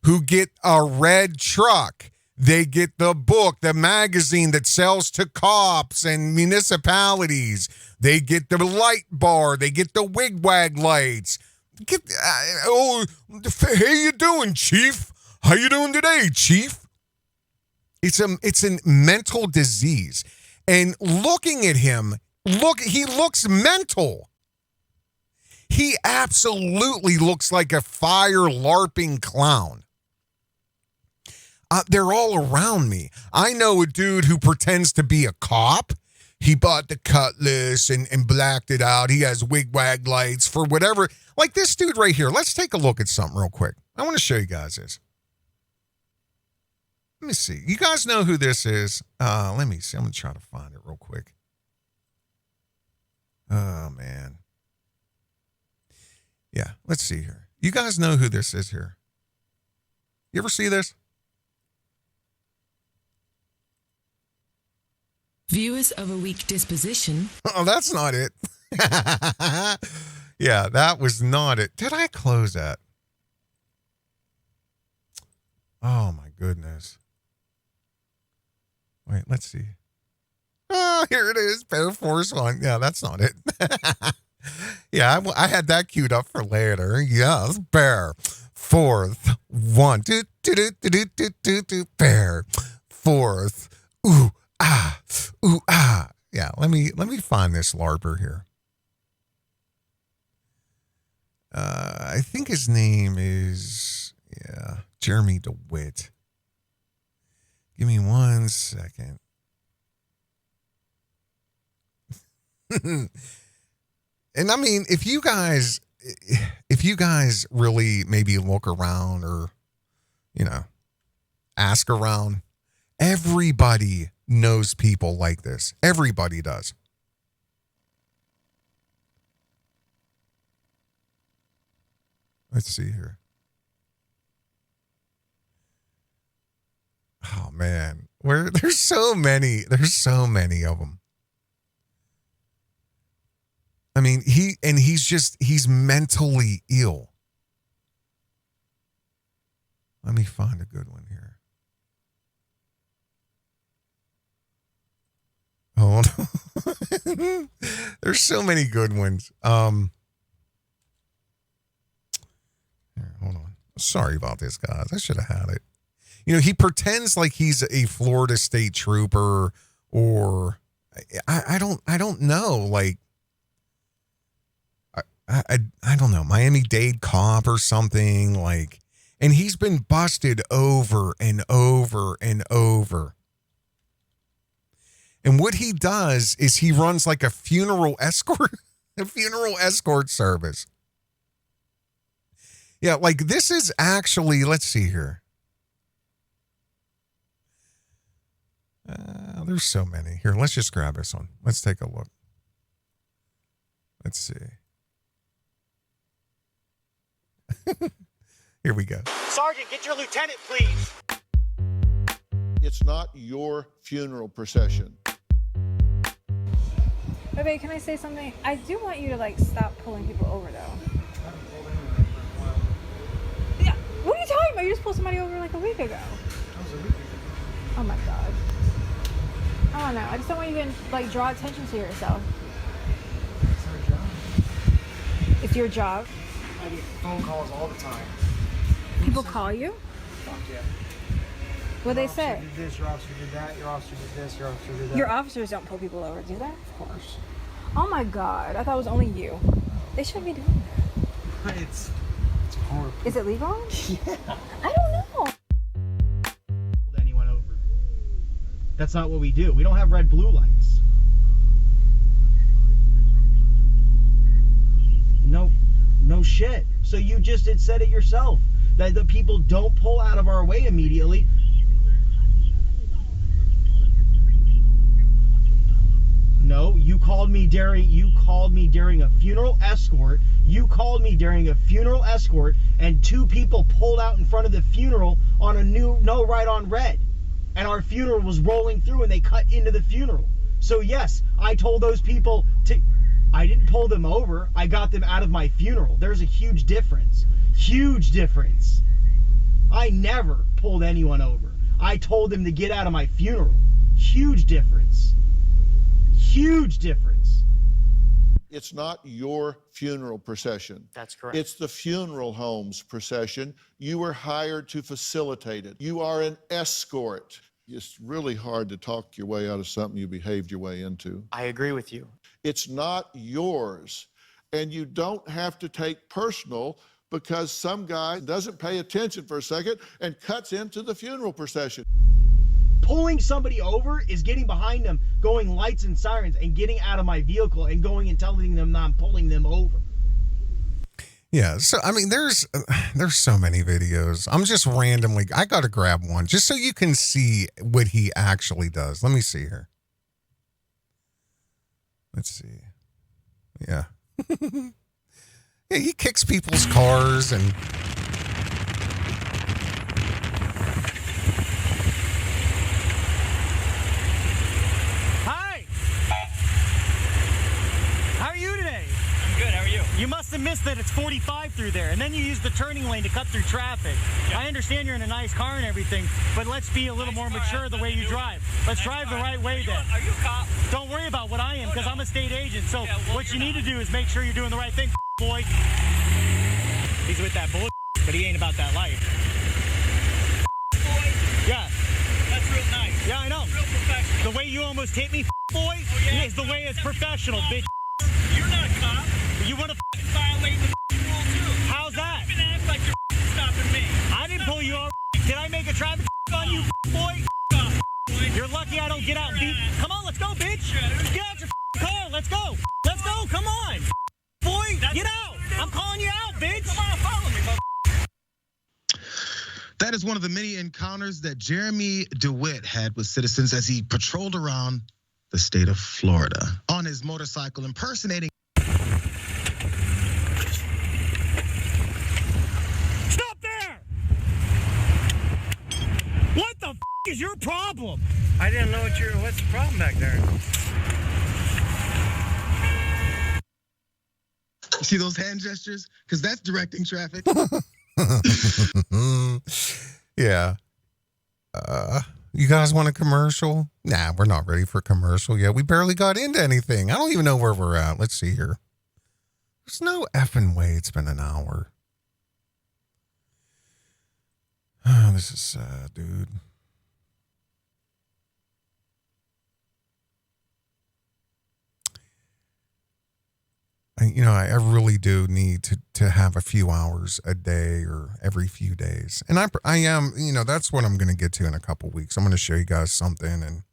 Speaker 2: who get a red truck. They get the book, the magazine that sells to cops and municipalities. They get the light bar. They get the wigwag lights. Hey, you doing, Chief? How you doing today, Chief? It's a mental disease. And looking at him, he looks mental. He absolutely looks like a fire LARPing clown. They're all around me. I know a dude who pretends to be a cop. He bought the cutlass and blacked it out. He has wigwag lights for whatever. Like this dude right here. Let's take a look at something real quick. I want to show you guys this. Let me see. You guys know who this is? Let me see. I'm going to try to find it real quick. Oh, man. Yeah, let's see here. You guys know who this is here? You ever see this?
Speaker 5: Viewers of a weak disposition.
Speaker 2: Oh, that's not it. Yeah, that was not it. Did I close that? Oh, my goodness. Wait, let's see. Oh, here it is. Bear Force One. Yeah, that's not it. Yeah, I had that queued up for later. Yes, Bear Force One. Bear Force. Ooh. Yeah, let me find this LARPer here. I think his name is Jeremy DeWitt. Give me 1 second. And I mean, if you guys really maybe look around or, ask around, everybody knows people like this. Everybody does. Let's see here. Oh man, there's so many of them. I mean, he's mentally ill. Let me find a good one here. Hold on. There's so many good ones. Here, hold on. Sorry about this, guys. I should have had it. He pretends like he's a Florida State Trooper, or I don't know, like I don't know, Miami-Dade cop or something, like, and he's been busted over and over and over. And what he does is he runs like a funeral escort service. Yeah, like this is actually, let's see here. There's so many. Here, let's just grab this one. Let's take a look. Let's see. Here we go.
Speaker 6: Sergeant, get your lieutenant, please.
Speaker 7: It's not your funeral procession.
Speaker 8: Okay, can I say something? I do want you to stop pulling people over though. Yeah, what are you talking about? You just pulled somebody over like a week ago. Oh my god. I don't know. I just don't want you to draw attention to yourself.
Speaker 9: It's our job.
Speaker 8: It's your job.
Speaker 9: I get phone calls all the time.
Speaker 8: People call you?
Speaker 9: Fuck yeah.
Speaker 8: What they say?
Speaker 9: Your officer did this, your officer did that, your officer did this, your officer did that.
Speaker 8: Your officers don't pull people over, do they?
Speaker 9: Of course.
Speaker 8: Oh my god. I thought it was only you. They shouldn't be doing that.
Speaker 9: It's horrible.
Speaker 8: Is it legal?
Speaker 9: Yeah.
Speaker 8: I don't know.
Speaker 6: Anyone over. That's not what we do. We don't have red blue lights. No shit. So you just said it yourself. That the people don't pull out of our way immediately. called me during a funeral escort. You called me during a funeral escort, and 2 people pulled out in front of the funeral on a no right on red. And our funeral was rolling through, and they cut into the funeral. So yes, I told those people I didn't pull them over. I got them out of my funeral. There's a huge difference. Huge difference. I never pulled anyone over. I told them to get out of my funeral. Huge difference. Huge difference.
Speaker 7: It's not your funeral procession.
Speaker 9: That's correct.
Speaker 7: It's the funeral home's procession. You were hired to facilitate it. You are an escort. It's really hard to talk your way out of something you behaved your way into.
Speaker 9: I agree with you.
Speaker 7: It's not yours. And you don't have to take personal because some guy doesn't pay attention for a second and cuts into the funeral procession.
Speaker 6: Pulling somebody over is getting behind them, going lights and sirens, and getting out of my vehicle and going and telling them I'm pulling them over.
Speaker 2: Yeah, so I mean, there's so many videos. I'm just randomly, I got to grab one just so you can see what he actually does. Let me see here. Let's see. Yeah. Yeah, he kicks people's cars and...
Speaker 6: Hi! How are you today?
Speaker 10: I'm good, how are you?
Speaker 6: You must have missed that it's 45 through there, and then you use the turning lane to cut through traffic.
Speaker 10: Yep.
Speaker 6: I understand you're in a nice car and everything, but let's be a little more mature the way you drive. Let's drive the right way then.
Speaker 10: Are you a cop?
Speaker 6: Don't worry about what I am, because I'm a state agent. So what you need to do is make sure you're doing the right thing, boy. He's with that bullshit, but he ain't about that life.
Speaker 10: Boy,
Speaker 6: Yeah,
Speaker 10: that's real nice.
Speaker 6: yeah, I know.
Speaker 10: Real professional.
Speaker 6: The way you almost hit me, boy,
Speaker 10: yeah?
Speaker 6: is the way it's professional, bitch.
Speaker 10: You're not a cop.
Speaker 6: You want to
Speaker 10: Violating the rule too.
Speaker 6: How's that?
Speaker 10: You're gonna act like you're stopping me.
Speaker 6: I didn't pull you over. Did I make a traffic on you, boy?
Speaker 10: Off, boy.
Speaker 6: You're lucky I don't get out and beat. Come on, let's go, bitch. Get out your car. Let's go. Let's go. Come on. Boy, get out. I'm calling you out, bitch.
Speaker 10: Come on, follow me,
Speaker 11: That is one of the many encounters that Jeremy DeWitt had with citizens as he patrolled around the state of Florida on his motorcycle, impersonating.
Speaker 6: Stop there. What the is your problem?
Speaker 9: I didn't know what's the problem back there.
Speaker 11: See those hand gestures? Because that's directing traffic.
Speaker 2: Yeah. You guys want a commercial? Nah, we're not ready for a commercial yet. We barely got into anything. I don't even know where we're at. Let's see here. There's no effing way it's been an hour. Oh, this is sad, dude. I really do need to have a few hours a day or every few days. And I am, that's what I'm going to get to in a couple weeks. I'm going to show you guys something. And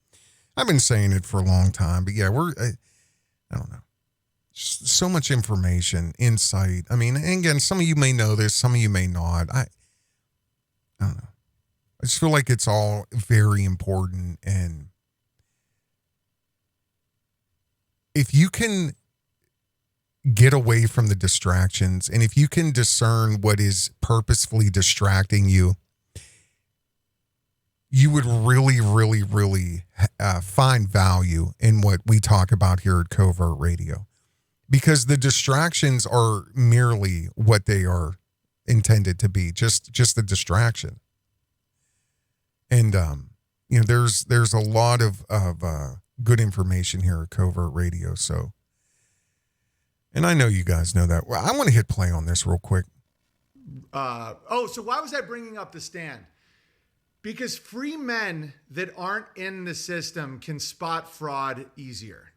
Speaker 2: I've been saying it for a long time, but yeah, I don't know. Just so much information, insight. I mean, and again, some of you may know this, some of you may not. I don't know. I just feel like it's all very important. And if you can get away from the distractions, and if you can discern what is purposefully distracting you, you would really, really, really find value in what we talk about here at Covert Radio, because the distractions are merely what they are intended to be, just a distraction. And there's a lot of good information here at Covert Radio. So, and I know you guys know that. Well, I want to hit play on this real quick.
Speaker 12: So why was I bringing up the stand? Because free men that aren't in the system can spot fraud easier.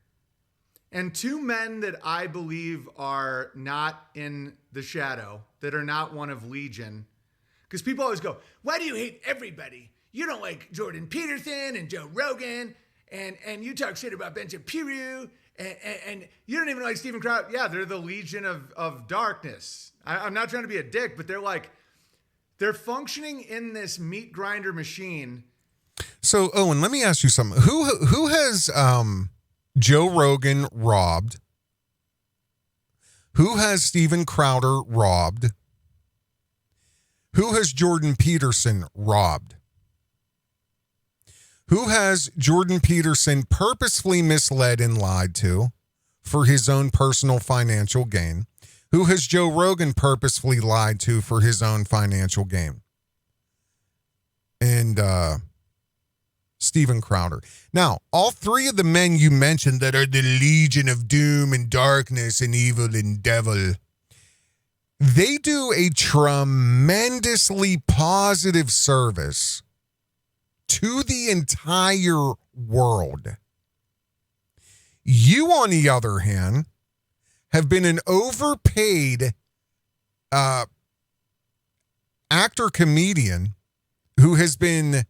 Speaker 12: And 2 men that I believe are not in the shadow, that are not one of Legion, because people always go, why do you hate everybody? You don't like Jordan Peterson and Joe Rogan, and you talk shit about Ben Shapiro, and you don't even like Steven Crowder. Yeah, they're the Legion of Darkness. I'm not trying to be a dick, but they're functioning in this meat grinder machine.
Speaker 2: So, Owen, let me ask you something. Who has Joe Rogan robbed? Who has Steven Crowder robbed? Who has Jordan Peterson robbed? Who has Jordan Peterson purposefully misled and lied to for his own personal financial gain? Who has Joe Rogan purposefully lied to for his own financial gain? And Steven Crowder. Now, all three of the men you mentioned that are the legion of doom and darkness and evil and devil, they do a tremendously positive service to the entire world. You, on the other hand, have been an overpaid actor-comedian who has been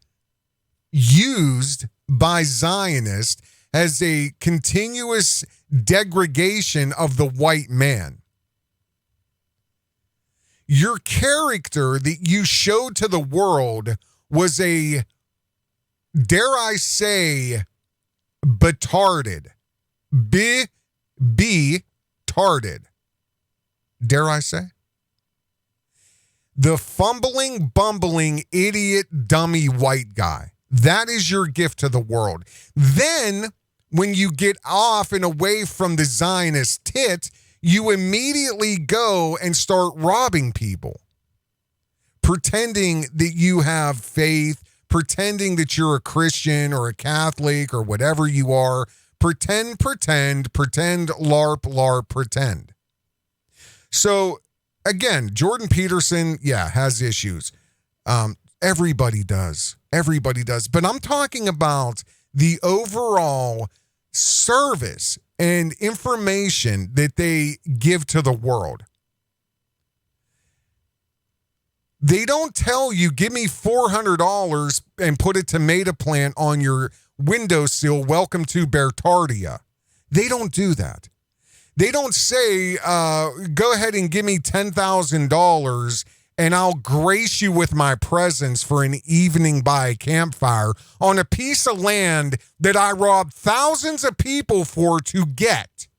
Speaker 2: used by Zionists as a continuous degradation of the white man. Your character that you showed to the world was a, dare I say, betarded. Tarded. Dare I say? The fumbling, bumbling, idiot, dummy white guy. That is your gift to the world. Then, when you get off and away from the Zionist tit, you immediately go and start robbing people. Pretending that you have faith, pretending that you're a Christian or a Catholic or whatever you are. Pretend, LARP, pretend. So, again, Jordan Peterson, has issues. Everybody does. But I'm talking about the overall service and information that they give to the world. They don't tell you, give me $400 and put a tomato plant on your windowsill. Welcome to Bertardia. They don't do that. They don't say, go ahead and give me $10,000 and I'll grace you with my presence for an evening by a campfire on a piece of land that I robbed thousands of people for to get.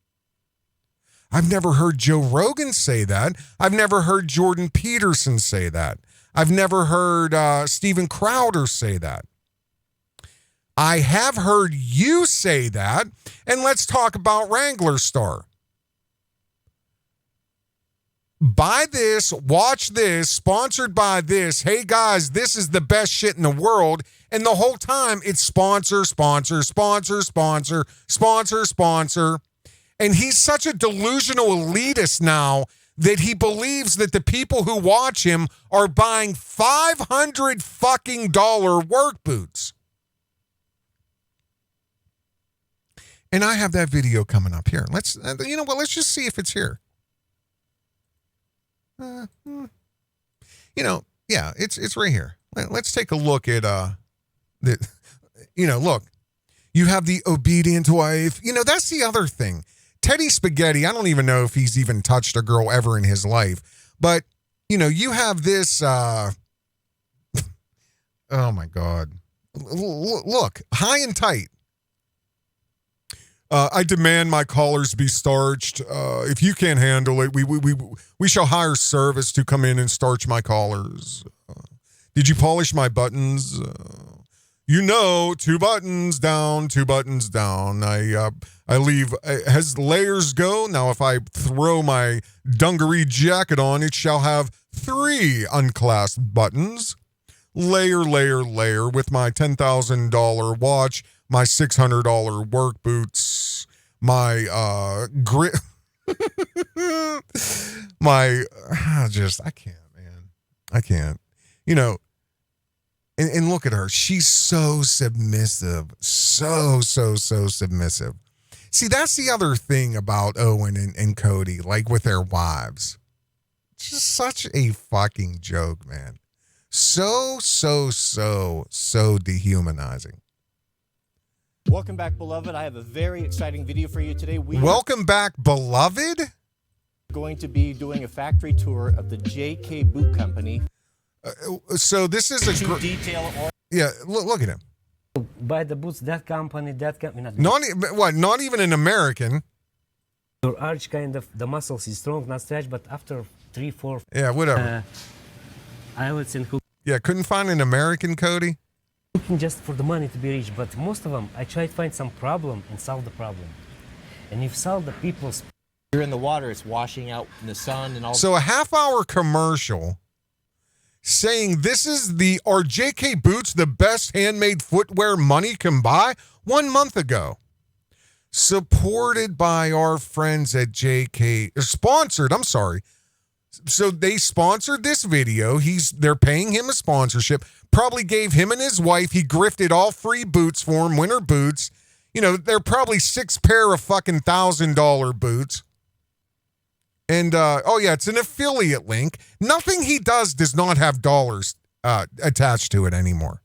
Speaker 2: I've never heard Joe Rogan say that. I've never heard Jordan Peterson say that. I've never heard Steven Crowder say that. I have heard you say that, and let's talk about Wranglerstar. Buy this, watch this, sponsored by this. Hey guys, this is the best shit in the world. And the whole time it's sponsor. And he's such a delusional elitist now that he believes that the people who watch him are buying $500 fucking work boots. And I have that video coming up here. Let's just see if it's here. It's right here. Let's take a look at look, you have the obedient wife. That's the other thing. Teddy Spaghetti, I don't even know if he's even touched a girl ever in his life, but you have this oh my God. Look, high and tight. I demand my collars be starched. If you can't handle it, we shall hire service to come in and starch my collars. Did you polish my buttons? 2 buttons down, 2 buttons down. I leave as layers go. Now, if I throw my dungaree jacket on, it shall have 3 unclasped buttons. Layer with my $10,000 watch, my $600 work boots, my grit. I can't, man. I can't. And look at her. She's so submissive. So submissive. See, that's the other thing about Owen and Cody, like with their wives. Just such a fucking joke, man. So dehumanizing.
Speaker 13: Welcome back, beloved. I have a very exciting video for you today.
Speaker 2: Welcome back, beloved.
Speaker 13: Going to be doing a factory tour of the J.K. Boot Company.
Speaker 2: So this is a
Speaker 13: detail.
Speaker 2: Yeah, look at him.
Speaker 14: Buy the boots, that company,
Speaker 2: Not even an American.
Speaker 14: Your arch kind of, the muscles is strong, not stretch, but after 3-4.
Speaker 2: Yeah, whatever.
Speaker 14: Eyelids and hook.
Speaker 2: Yeah, couldn't find an American, Cody.
Speaker 14: Looking just for the money to be rich, but most of them, I try to find some problem and solve the problem. And you've solved the people's.
Speaker 15: You're in the water, it's washing out in the sun and all.
Speaker 2: So a half-hour commercial saying this is are JK boots the best handmade footwear money can buy 1 month ago. Supported by our friends at JK, sponsored, I'm sorry. So they sponsored this video. They're paying him a sponsorship. Probably gave him and his wife. He grifted all free boots for him, winter boots. You know, they're probably 6 pair of fucking $1,000 boots. And it's an affiliate link. Nothing he does not have dollars attached to it anymore.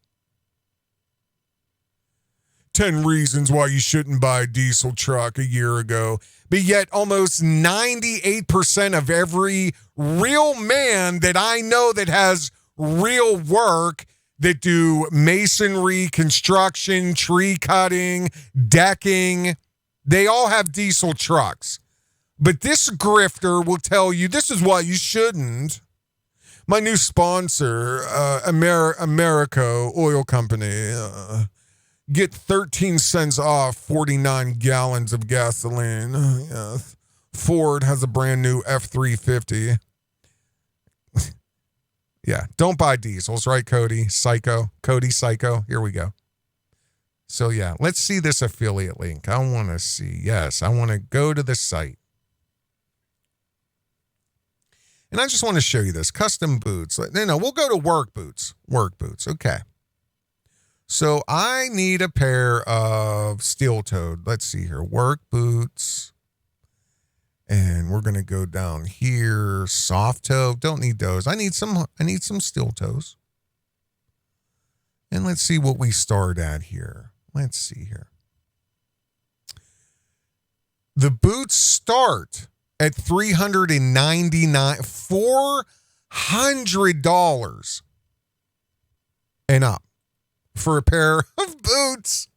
Speaker 2: 10 reasons why you shouldn't buy a diesel truck a year ago. But yet almost 98% of every real man that I know that has real work, that do masonry, construction, tree cutting, decking, they all have diesel trucks. But this grifter will tell you this is why you shouldn't. My new sponsor, Americo Oil Company, get 13 cents off 49 gallons of gasoline. Yes. Ford has a brand new F-350. Yeah, don't buy diesels, right, Cody? Psycho. Cody, psycho. Here we go. So, yeah, let's see this affiliate link. I want to see. Yes, I want to go to the site. And I just want to show you this. Custom boots. No, we'll go to work boots. Work boots. Okay. So I need a pair of steel-toed. Let's see here. Work boots. And we're going to go down here. Soft toe. Don't need those. I need some steel toes. And let's see what we start at here. Let's see here. The boots start at $400 and up for a pair of boots.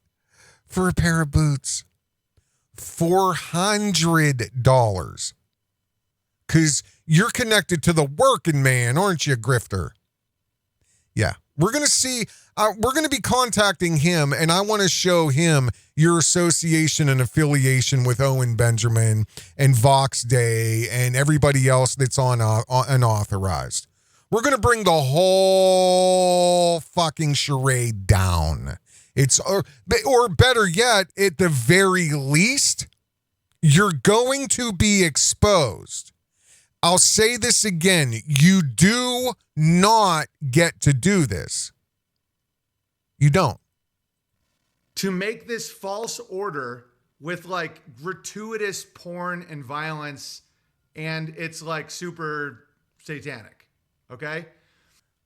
Speaker 2: For a pair of boots. $400. Because you're connected to the working man, aren't you, grifter? Yeah. We're going to see, we're going to be contacting him, and I want to show him your association and affiliation with Owen Benjamin and Vox Day and everybody else that's on unauthorized. We're going to bring the whole fucking charade down. Or better yet, at the very least, you're going to be exposed. I'll say this again. You do not get to do this. You don't.
Speaker 12: To make this false order with like gratuitous porn and violence, and it's like super satanic. Okay?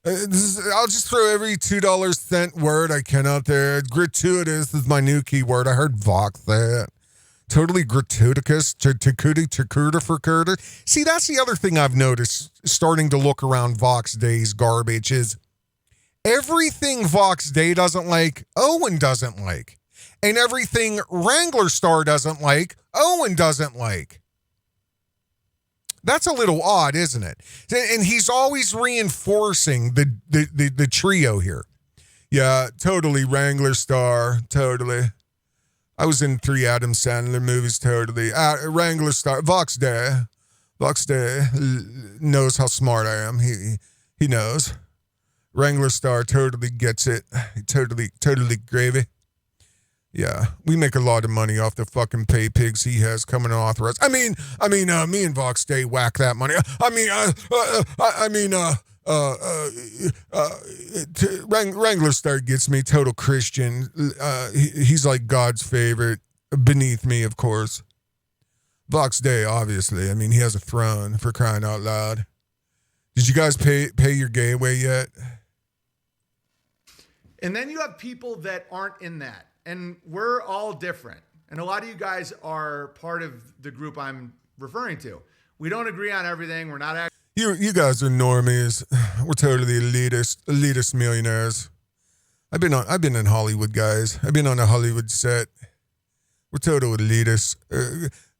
Speaker 2: I'll just throw every $2 cent word I can out there. Gratuitous is my new keyword. I heard Vox say it. Totally gratuitous. See, that's the other thing I've noticed starting to look around Vox Day's garbage is everything Vox Day doesn't like, Owen doesn't like. And everything Wranglerstar doesn't like, Owen doesn't like. That's a little odd, isn't it? And he's always reinforcing the trio here. Yeah, totally Wranglerstar, totally. I was in 3 Adam Sandler movies, totally. Wranglerstar, Vox Day knows how smart I am. He knows. Wranglerstar totally gets it. Totally gravy. Yeah, we make a lot of money off the fucking pay pigs he has coming to authorize. I mean, me and Vox Day whack that money. Wranglerstar gets me, total Christian. He's like God's favorite, beneath me, of course. Vox Day, obviously. I mean, he has a throne, for crying out loud. Did you guys pay your gateway yet?
Speaker 12: And then you have people that aren't in that. And we're all different. And a lot of you guys are part of the group I'm referring to. We don't agree on everything. We're not
Speaker 2: You guys are normies. We're totally elitist millionaires. I've been in Hollywood, guys. I've been on a Hollywood set. We're total elitists.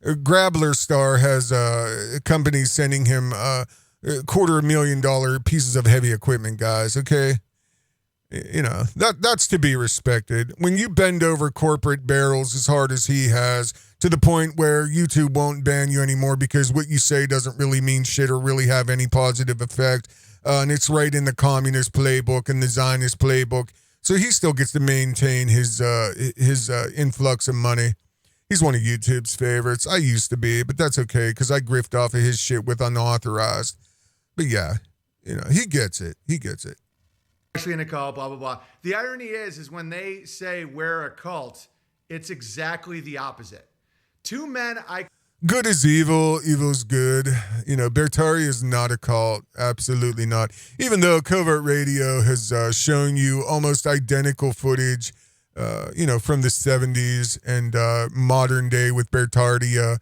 Speaker 2: Wranglerstar has a company sending him $250,000 pieces of heavy equipment, guys. Okay, you know that's to be respected. When you bend over corporate barrels as hard as he has, to the point where YouTube won't ban you anymore because what you say doesn't really mean shit or really have any positive effect, and it's right in the communist playbook and the Zionist playbook. So he still gets to maintain his influx of money. He's one of YouTube's favorites. I used to be, but that's okay because I grift off of his shit with unauthorized. But yeah, you know, he gets it. He gets it.
Speaker 12: Actually in a cult, blah, blah, blah. The irony is when they say we're a cult, it's exactly the opposite. Two men
Speaker 2: Good is evil, evil's good. You know, Bertari is not a cult. Absolutely not. Even though Covert Radio has shown you almost identical footage, you know, from the 70s and modern day with Bertardia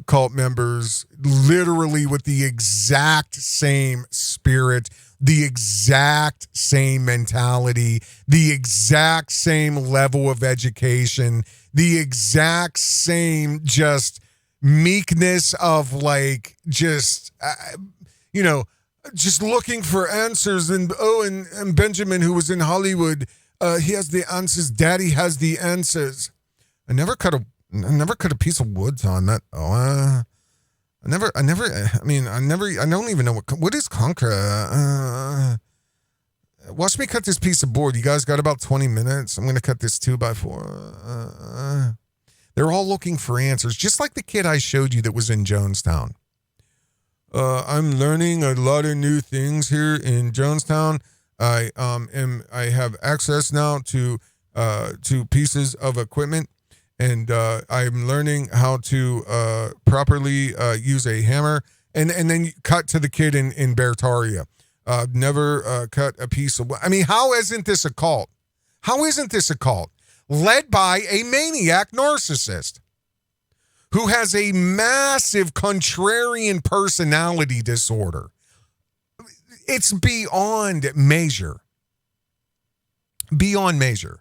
Speaker 2: cult members, literally with the exact same spirit, the exact same mentality, the exact same level of education, the exact same just meekness of like just you know, just looking for answers. And Owen and Benjamin, who was in Hollywood, he has the answers. Daddy has the answers. I never cut a piece of wood on that. I don't even know what is concrete. Watch me cut this piece of board. You guys got about 20 minutes. I'm going to cut this 2x4. They're all looking for answers, just like the kid I showed you that was in Jonestown. I'm learning a lot of new things here in Jonestown. I have access now to pieces of equipment, and I'm learning how to properly use a hammer. And then you cut to the kid in Bertaria. Never cut a piece of. I mean, how isn't this a cult? How isn't this a cult? Led by a maniac narcissist who has a massive contrarian personality disorder. It's beyond measure. Beyond measure.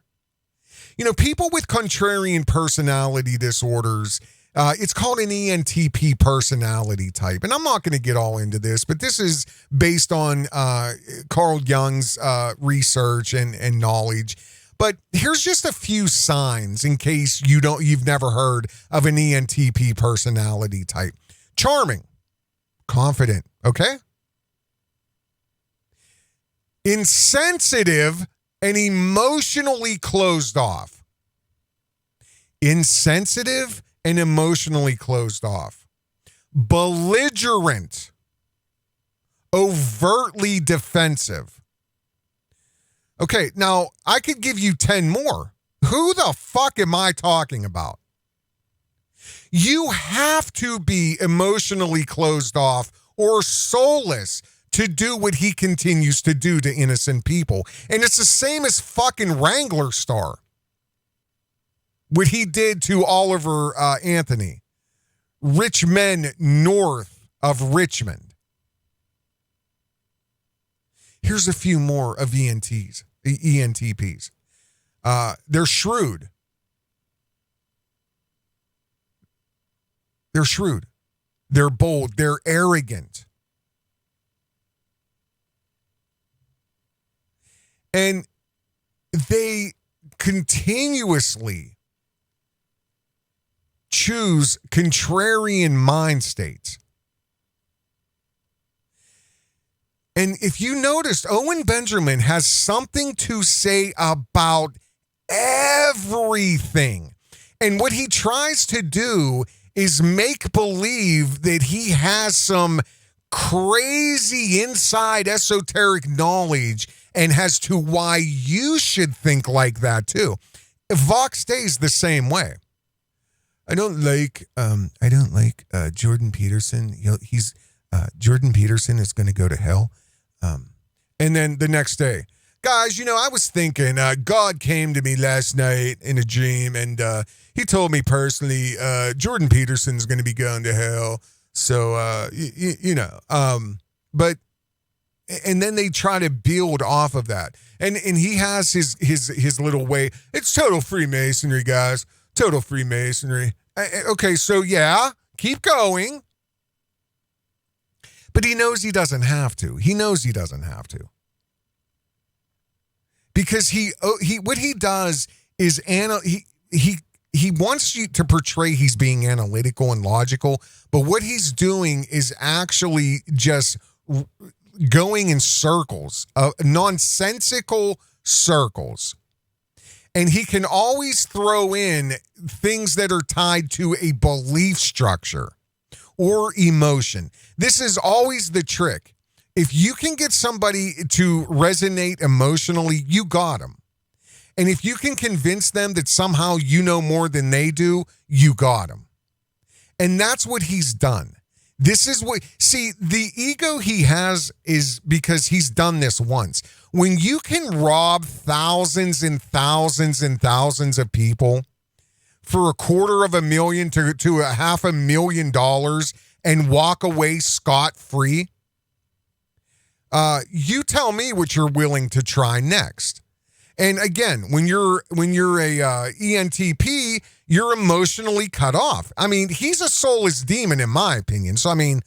Speaker 2: You know, people with contrarian personality disorders, it's called an ENTP personality type. And I'm not going to get all into this, but this is based on Carl Jung's research and knowledge. But here's just a few signs in case you've never heard of an ENTP personality type. Charming, confident, okay? Insensitive and emotionally closed off. Insensitive and emotionally closed off. Belligerent. Overtly defensive. Okay, now I could give you 10 more. Who the fuck am I talking about? You have to be emotionally closed off or soulless to do what he continues to do to innocent people. And it's the same as fucking Wranglerstar. What he did to Oliver Anthony. Richmond north of Richmond. Here's a few more of ENTPs. They're shrewd. They're shrewd. They're bold. They're arrogant. And they continuously choose contrarian mind states. And if you noticed, Owen Benjamin has something to say about everything. And what he tries to do is make believe that he has some crazy inside esoteric knowledge and as to why you should think like that too. Vox stays the same way. I don't like Jordan Peterson. Jordan Peterson is going to go to hell. And then the next day, guys, you know, I was thinking, God came to me last night in a dream, and he told me personally, Jordan Peterson's going to be going to hell. So, but and then they try to build off of that. And he has his little way. It's total Freemasonry, guys. Total Freemasonry. Okay, so yeah, keep going. But he knows he doesn't have to. He knows he doesn't have to. Because he what he does is he wants you to portray he's being analytical and logical, but what he's doing is actually just going in circles, nonsensical circles. And he can always throw in things that are tied to a belief structure or emotion. This is always the trick. If you can get somebody to resonate emotionally, you got them. And if you can convince them that somehow you know more than they do, you got them. And that's what he's done. This is what, see, the ego he has is because he's done this once. When you can rob thousands and thousands and thousands of people for $250,000 to $500,000 and walk away scot-free, you tell me what you're willing to try next. And again, when you're a ENTP, you're emotionally cut off. I mean, he's a soulless demon in my opinion. So I mean,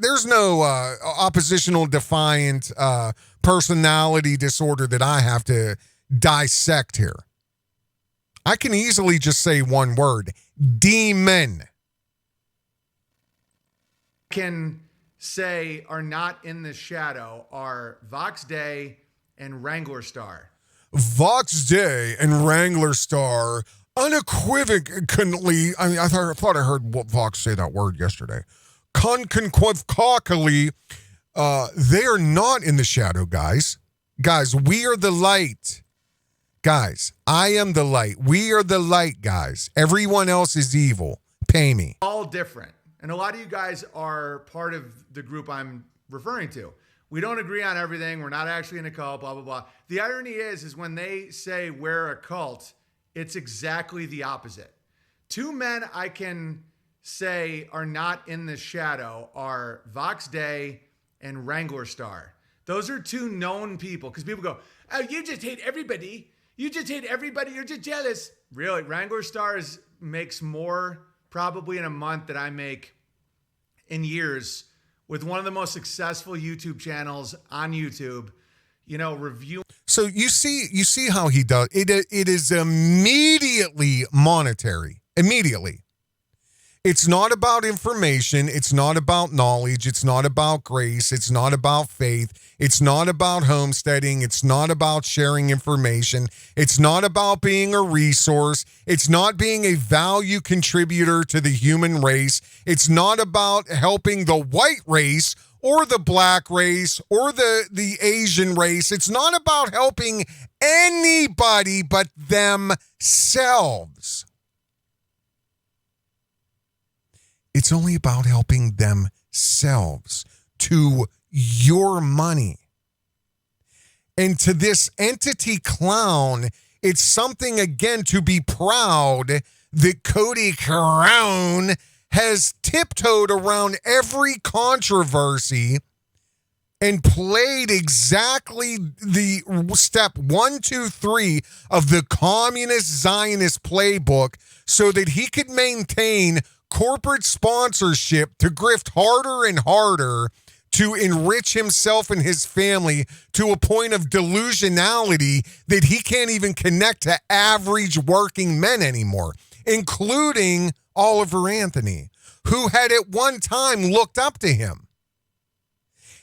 Speaker 2: there's no oppositional defiant personality disorder that I have to dissect here. I can easily just say one word: demon.
Speaker 12: Can say are not in the shadow are Vox Day and Wranglerstar.
Speaker 2: Vox Day and Wranglerstar unequivocally, I mean, I thought I heard Vox say that word yesterday. Conquivocally, they are not in the shadow, guys. Guys, we are the light. Guys, I am the light. We are the light, guys. Everyone else is evil. Pay me.
Speaker 12: All different. And a lot of you guys are part of the group I'm referring to. We don't agree on everything. We're not actually in a cult, blah, blah, blah. The irony is when they say we're a cult, it's exactly the opposite. Two men I can say are not in the shadow are Vox Day and Wranglerstar. Those are two known people, because people go, oh, you just hate everybody. You just hate everybody. You're just jealous. Really, Wranglerstar makes more probably in a month that I make in years with one of the most successful YouTube channels on YouTube, you know, review.
Speaker 2: So you see how he does it. It is immediately monetary. Immediately. It's not about information. It's not about knowledge. It's not about grace. It's not about faith. It's not about homesteading. It's not about sharing information. It's not about being a resource. It's not being a value contributor to the human race. It's not about helping the white race or the black race or the Asian race. It's not about helping anybody but themselves. It's only about helping themselves to your money. And to this entity clown, it's something, again, to be proud that Cody Crone has tiptoed around every controversy and played exactly the step 1, 2, 3 of the communist Zionist playbook so that he could maintain corporate sponsorship to grift harder and harder to enrich himself and his family to a point of delusionality that he can't even connect to average working men anymore, including Oliver Anthony, who had at one time looked up to him.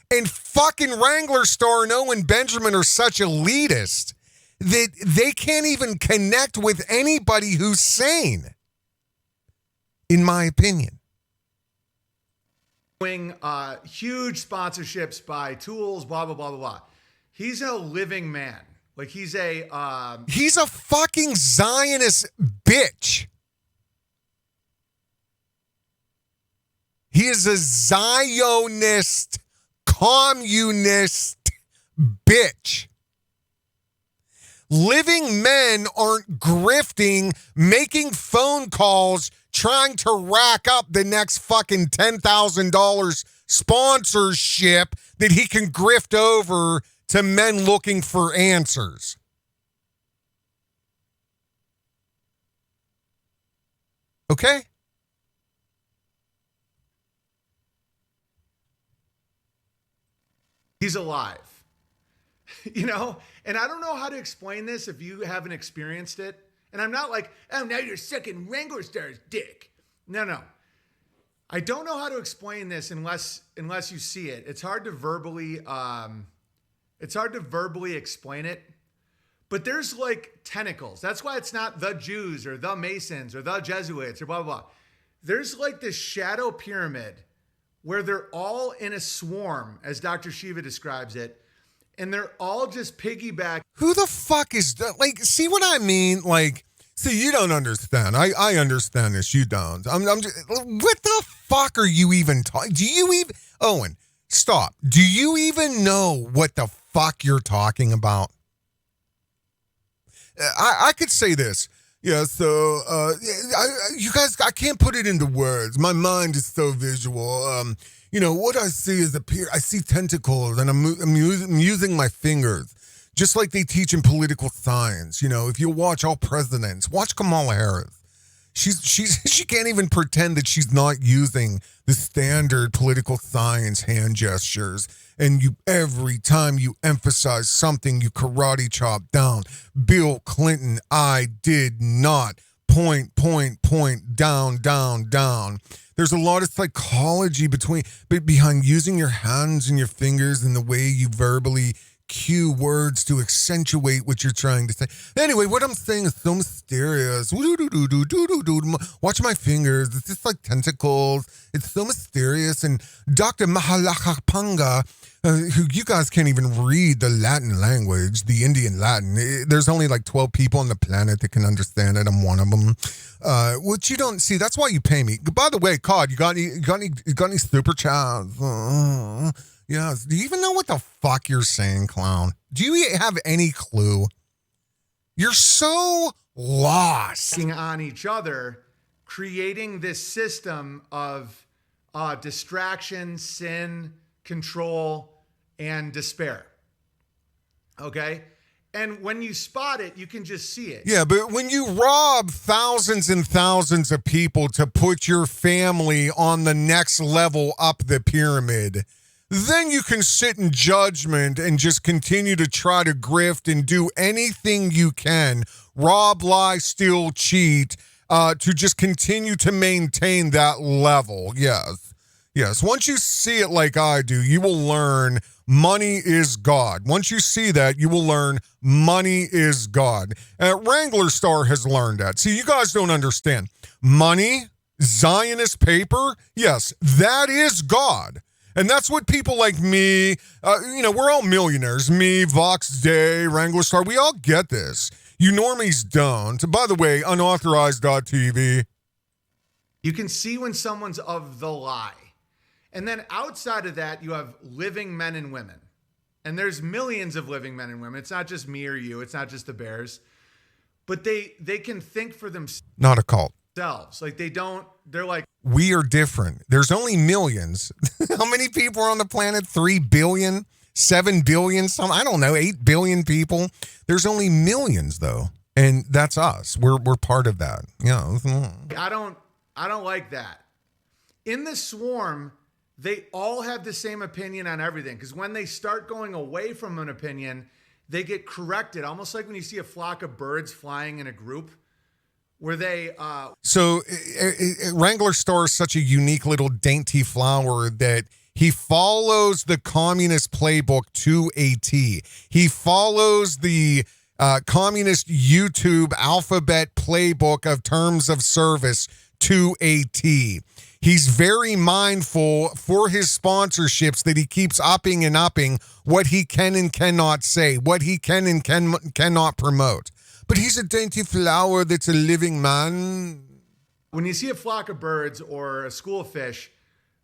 Speaker 2: And fucking Wranglerstar and Owen Benjamin are such elitists that they can't even connect with anybody who's sane, in my opinion.
Speaker 12: Doing huge sponsorships by tools, blah, blah, blah, blah, blah. He's a living man. Like he's a
Speaker 2: fucking Zionist bitch. He is a Zionist communist bitch. Living men aren't grifting, making phone calls, trying to rack up the next fucking $10,000 sponsorship that he can grift over to men looking for answers. Okay?
Speaker 12: He's alive. You know? And I don't know how to explain this if you haven't experienced it. And I'm not like, oh, now you're sucking Wranglerstar's dick. No. I don't know how to explain this unless you see it. It's hard to verbally explain it. But there's like tentacles. That's why it's not the Jews or the Masons or the Jesuits or blah, blah, blah. There's like this shadow pyramid where they're all in a swarm, as Dr. Shiva describes it, and they're all just piggyback.
Speaker 2: Who the fuck is that? Like, see what I mean? Like, see, you don't understand. I understand this. You don't. I'm just, what the fuck are you even talking? Do you even, Owen, stop. Do you even know what the fuck you're talking about? I could say this. Yeah, so, you guys, I can't put it into words. My mind is so visual. You know, what I see is I see tentacles, and I'm using my fingers, just like they teach in political science. You know, if you watch all presidents, watch Kamala Harris. She can't even pretend that she's not using the standard political science hand gestures. And every time you emphasize something, you karate chop down. Bill Clinton, I did not. Point, down. There's a lot of psychology behind using your hands and your fingers and the way you verbally cue words to accentuate what you're trying to say. Anyway, what I'm saying is so mysterious. Watch my fingers. It's just like tentacles. It's so mysterious. And Dr. Mahalakapanga, who you guys can't even read the Latin language, the Indian Latin. There's only like 12 people on the planet that can understand it. I'm one of them. Which you don't see. That's why you pay me. By the way, Cod, you got any super chats? Yes. Do you even know what the fuck you're saying, clown? Do you have any clue? You're so lost.
Speaker 12: On each other, creating this system of distraction, sin, control, and despair. Okay? And when you spot it, you can just see it.
Speaker 2: Yeah, but when you rob thousands and thousands of people to put your family on the next level up the pyramid, then you can sit in judgment and just continue to try to grift and do anything you can, rob, lie, steal, cheat, to just continue to maintain that level. Yes. Once you see it like I do, you will learn money is God. Once you see that, you will learn money is God. Wranglerstar has learned that. See, you guys don't understand. Money, Zionist paper, yes, that is God. And that's what people like me, we're all millionaires. Me, Vox Day, Wranglerstar, we all get this. You normies don't. By the way, unauthorized.tv.
Speaker 12: You can see when someone's of the lie. And then outside of that, you have living men and women. And there's millions of living men and women. It's not just me or you. It's not just the Bears. But they can think for themselves.
Speaker 2: Not a cult.
Speaker 12: Like they're like,
Speaker 2: we are different. There's only millions. How many people are on the planet? 3 billion, 7 billion, I don't know, 8 billion people. There's only millions though. And that's us. We're part of that. Yeah.
Speaker 12: I don't like that. In the swarm, they all have the same opinion on everything. Because when they start going away from an opinion, they get corrected. Almost like when you see a flock of birds flying in a group. Where they
Speaker 2: So Wranglerstar is such a unique little dainty flower that he follows the communist playbook to a T. He follows the communist YouTube alphabet playbook of terms of service to a T. He's very mindful for his sponsorships that he keeps upping and upping what he can and cannot say, what he can and cannot promote. But he's a dainty flower that's a living man.
Speaker 12: When you see a flock of birds or a school of fish,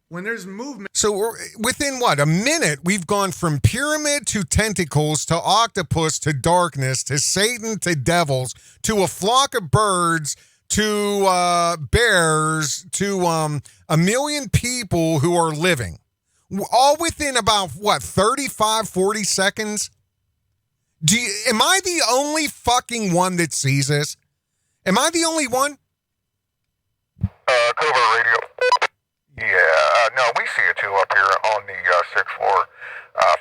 Speaker 12: when there's movement.
Speaker 2: So within a minute, we've gone from pyramid to tentacles to octopus to darkness to Satan to devils to a flock of birds to bears to 1 million people who are living, all within about, 35, 40 seconds? Am I the only fucking one that sees this? Am I the only one?
Speaker 3: Covert Radio. Yeah, no, we see it too up here on the 6th floor.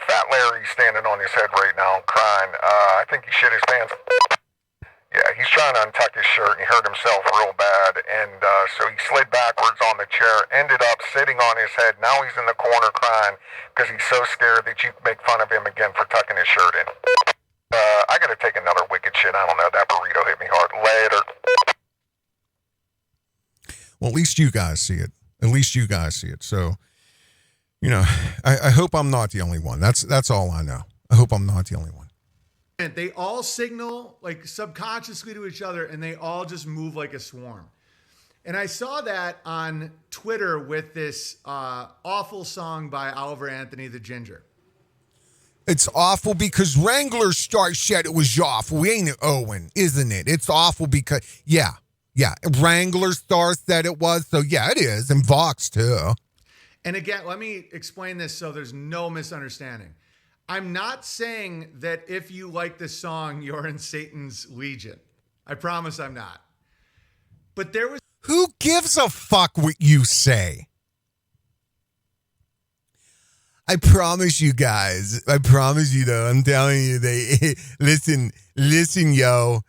Speaker 3: Fat Larry's standing on his head right now crying. I think he shit his pants. Yeah, he's trying to untuck his shirt and he hurt himself real bad. And so he slid backwards on the chair, ended up sitting on his head. Now he's in the corner crying because he's so scared that you make fun of him again for tucking his shirt in. I gotta take another wicked shit. I don't know. That burrito hit me hard. Later.
Speaker 2: Well, at least you guys see it. At least you guys see it. So, you know, I hope I'm not the only one. That's all I know. I hope I'm not the only one.
Speaker 12: And they all signal like subconsciously to each other, and they all just move like a swarm. And I saw that on Twitter with this awful song by Oliver Anthony the Ginger.
Speaker 2: It's awful because Wranglerstar said it was awful. Ain't it, Owen? Isn't it? It's awful because, yeah. Wranglerstar said it was, so yeah, it is. And Vox, too.
Speaker 12: And again, let me explain this so there's no misunderstanding. I'm not saying that if you like this song, you're in Satan's legion. I promise I'm not. But there was...
Speaker 2: Who gives a fuck what you say? I promise you guys. I promise you, though. I'm telling you, listen, yo.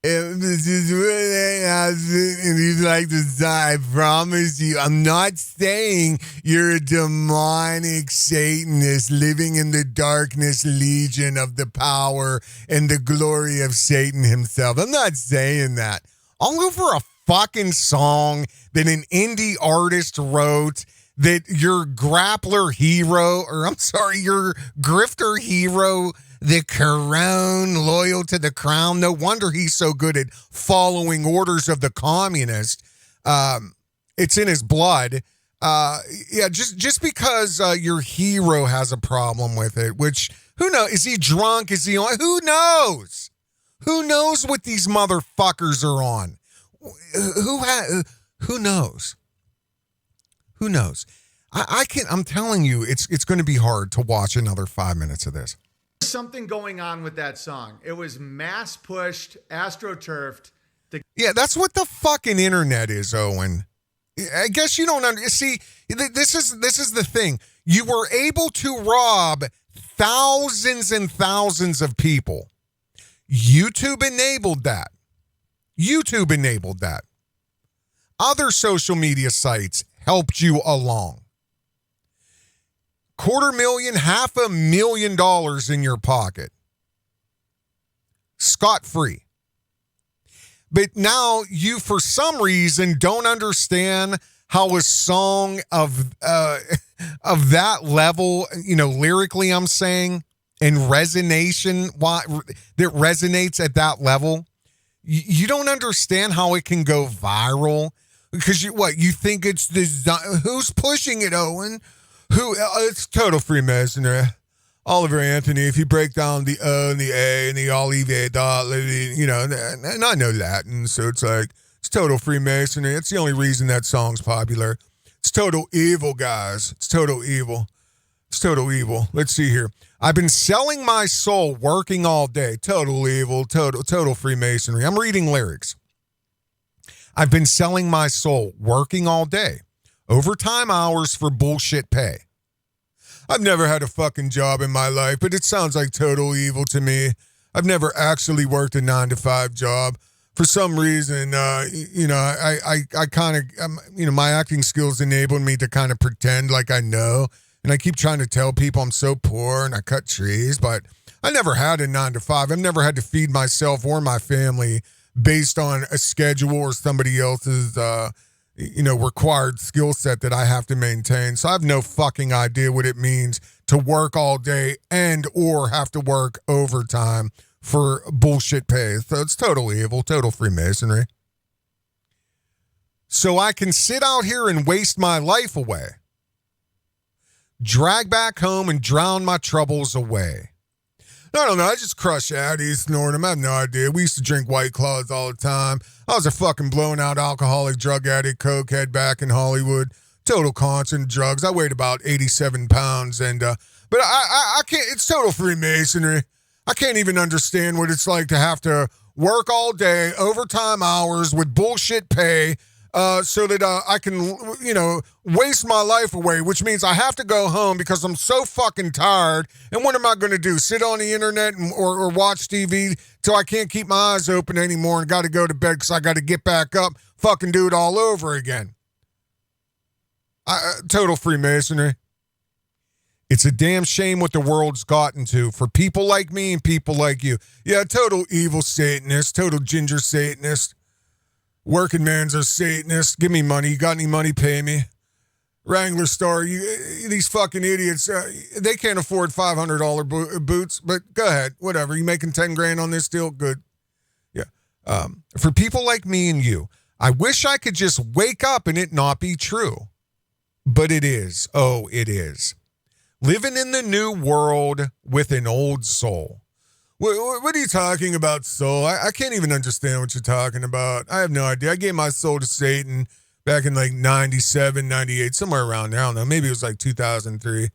Speaker 2: If this is really happening and you like the song, I promise you, I'm not saying you're a demonic Satanist living in the darkness legion of the power and the glory of Satan himself. I'm not saying that. All over a fucking song that an indie artist wrote that your grappler hero, or I'm sorry, your grifter hero, the Crone, loyal to the crown. No wonder he's so good at following orders of the communist. It's in his blood. Just because your hero has a problem with it, which, who knows? Is he drunk? Is he on? Who knows? Who knows what these motherfuckers are on? Who knows? Who knows? I'm telling you, it's going to be hard to watch another 5 minutes of this.
Speaker 12: Something going on with that song. It was mass pushed, astroturfed.
Speaker 2: Yeah, that's what the fucking internet is, Owen. I guess you don't see. This is the thing. You were able to rob thousands and thousands of people. YouTube enabled that. Other social media sites helped you along. $250,000, $500,000 in your pocket. Scot-free. But now you, for some reason, don't understand how a song of that level, lyrically I'm saying, and resonation, that resonates at that level. You don't understand how it can go viral. Because you think it's this? Who's pushing it, Owen? It's total Freemasonry. Oliver Anthony, if you break down the O and the A and the Olive dot, and I know Latin, so it's total Freemasonry. It's the only reason that song's popular. It's total evil, guys. It's total evil. Let's see here. I've been selling my soul, working all day. Total evil, total Freemasonry. I'm reading lyrics. I've been selling my soul, working all day. Overtime hours for bullshit pay. I've never had a fucking job in my life, but it sounds like total evil to me. I've never actually worked a 9-to-5 job. For some reason, I kind of, my acting skills enabled me to kind of pretend like I know. And I keep trying to tell people I'm so poor and I cut trees, but I never had a 9-to-5. I've never had to feed myself or my family based on a schedule or somebody else's, required skill set that I have to maintain. So I have no fucking idea what it means to work all day and or have to work overtime for bullshit pay. So it's total evil, total Freemasonry. So I can sit out here and waste my life away. Drag back home and drown my troubles away. I don't know. I just crush Addies, snort them. I have no idea. We used to drink White Claws all the time. I was a fucking blown out alcoholic, drug addict, cokehead back in Hollywood. Total constant drugs. I weighed about 87 pounds, and but I can't. It's total Freemasonry. I can't even understand what it's like to have to work all day, overtime hours with bullshit pay, so that I can, waste my life away, which means I have to go home because I'm so fucking tired. And what am I going to do? Sit on the internet or watch TV till I can't keep my eyes open anymore and got to go to bed because I got to get back up, fucking do it all over again. Total Freemasonry. It's a damn shame what the world's gotten to for people like me and people like you. Yeah, total evil Satanist, total ginger Satanist. Working man's a Satanist. Give me money. You got any money? Pay me. Wranglerstar, these fucking idiots, they can't afford $500 boots, but go ahead. Whatever. You making 10 grand on this deal? Good. Yeah. For people like me and you, I wish I could just wake up and it not be true. But it is. Oh, it is. Living in the new world with an old soul. What are you talking about, soul? I can't even understand what you're talking about. I have no idea. I gave my soul to Satan back in like 97, 98, somewhere around there. I don't know. Maybe it was like 2003.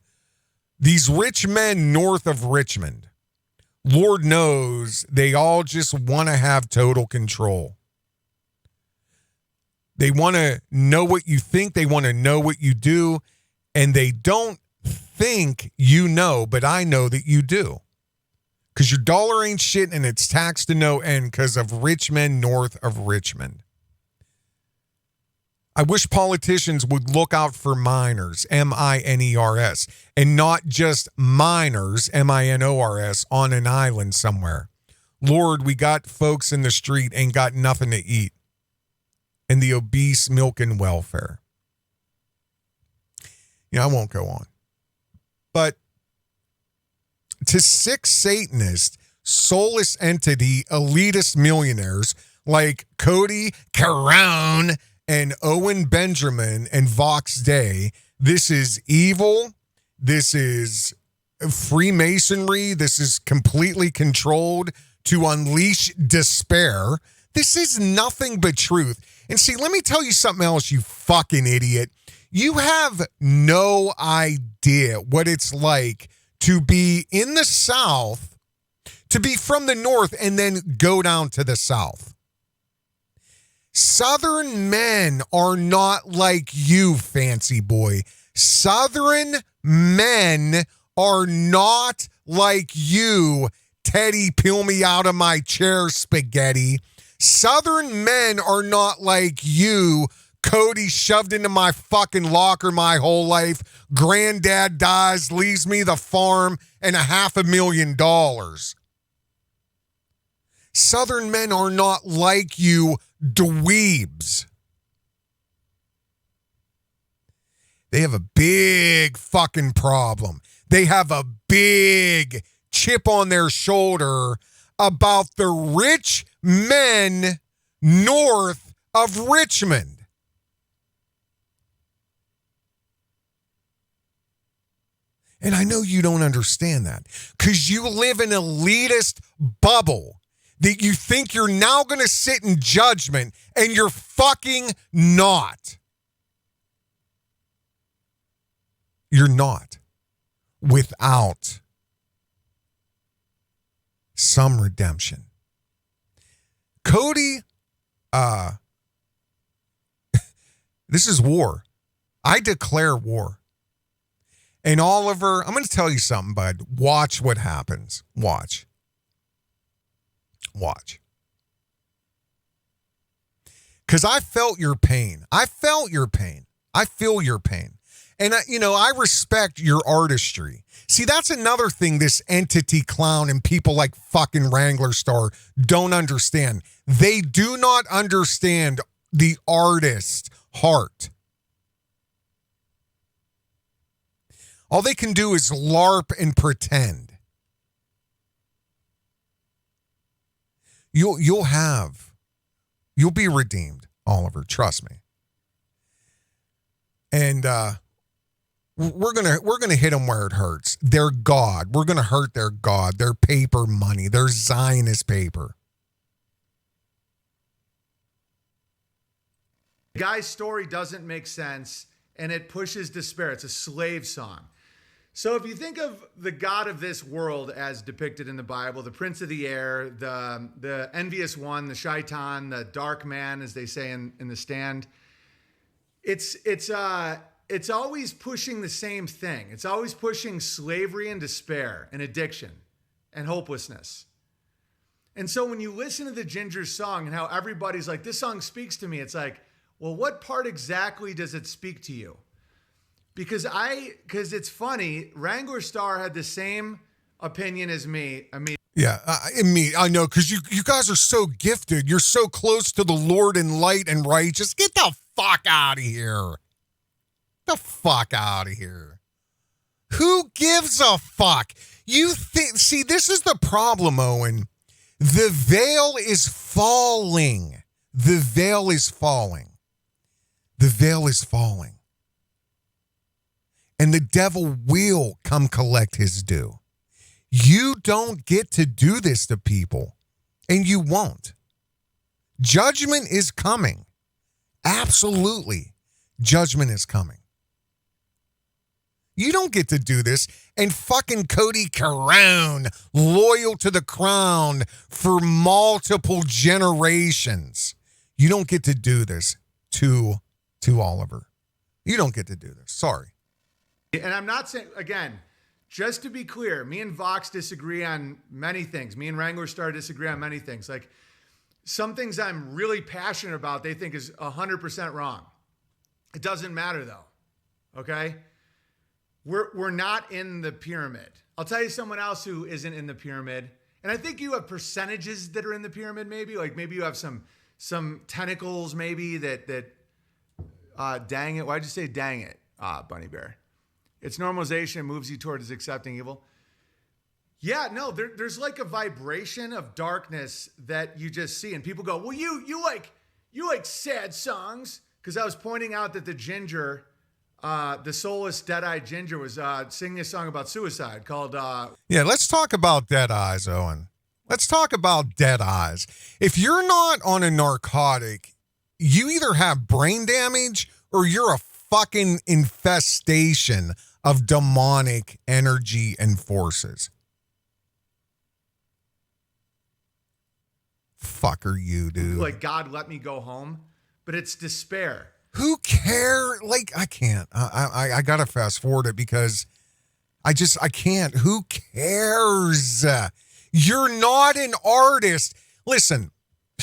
Speaker 2: These rich men north of Richmond, Lord knows they all just want to have total control. They want to know what you think. They want to know what you do. And they don't think you know, but I know that you do. Because your dollar ain't shit and it's taxed to no end because of rich men north of Richmond. I wish politicians would look out for minors, M-I-N-E-R-S, and not just minors, M-I-N-O-R-S, on an island somewhere. Lord, we got folks in the street ain't got nothing to eat. And the obese milk and welfare. I won't go on. But to sick Satanist, soulless entity, elitist millionaires like Cody, Crone, and Owen Benjamin and Vox Day, this is evil. This is Freemasonry. This is completely controlled to unleash despair. This is nothing but truth. And see, let me tell you something else, you fucking idiot. You have no idea what it's like to be in the South, to be from the North, and then go down to the South. Southern men are not like you, fancy boy. Southern men are not like you, Teddy, peel me out of my chair spaghetti. Southern men are not like you, Cody, shoved into my fucking locker my whole life. Granddad dies, leaves me the farm and $500,000. Southern men are not like you, dweebs. They have a big fucking problem. They have a big chip on their shoulder about the rich men north of Richmond. And I know you don't understand that because you live in an elitist bubble that you think you're now going to sit in judgment, and you're fucking not. You're not. Without some redemption. Cody, this is war. I declare war. And Oliver, I'm going to tell you something, bud. Watch what happens. Watch. Because I felt your pain. I feel your pain. And, I respect your artistry. See, that's another thing this entity clown and people like fucking Wranglerstar don't understand. They do not understand the artist's heart. All they can do is LARP and pretend. You'll be redeemed, Oliver. Trust me. And we're gonna hit them where it hurts. Their God. We're gonna hurt their God. Their paper money. Their Zionist paper.
Speaker 12: The guy's story doesn't make sense, and it pushes despair. It's a slave song. So if you think of the God of this world as depicted in the Bible, the prince of the air, the envious one, the shaitan, the dark man, as they say in the stand, it's always pushing the same thing. It's always pushing slavery and despair and addiction and hopelessness. And so when you listen to the Ginger song and how everybody's like, this song speaks to me, it's like, well, what part exactly does it speak to you? Because it's funny, Wranglerstar had the same opinion as me. I mean,
Speaker 2: yeah, I know, because you guys are so gifted. You're so close to the Lord in light and righteous. Get the fuck out of here. The fuck out of here. Who gives a fuck? You think, see, this is the problem, Owen. The veil is falling. The veil is falling. The veil is falling. And the devil will come collect his due. You don't get to do this to people, and you won't. Judgment is coming. Absolutely. Judgment is coming. You don't get to do this. And fucking Cody Crone, loyal to the crown for multiple generations. You don't get to do this to Oliver. You don't get to do this. Sorry.
Speaker 12: And I'm not saying, again, just to be clear, me and Vox disagree on many things. Me and Wranglerstar disagree on many things. Like, some things I'm really passionate about, they think is 100% wrong. It doesn't matter, though. Okay? We're not in the pyramid. I'll tell you someone else who isn't in the pyramid. And I think you have percentages that are in the pyramid, maybe. Like, maybe you have some tentacles, maybe, that dang it. Why'd you say dang it, Bunny Bear? It's normalization, moves you towards accepting evil. Yeah, no, there's like a vibration of darkness that you just see. And people go, well, you like sad songs. Because I was pointing out that the Ginger, the soulless, dead-eyed Ginger was singing a song about suicide called...
Speaker 2: Yeah, let's talk about dead eyes, Owen. Let's talk about dead eyes. If you're not on a narcotic, you either have brain damage or you're a fucking infestation of demonic energy and forces. Fuck are you, dude?
Speaker 12: Like, God, let me go home. But it's despair.
Speaker 2: Who cares? Like, I can't. I gotta fast forward it because I can't. Who cares? You're not an artist. Listen.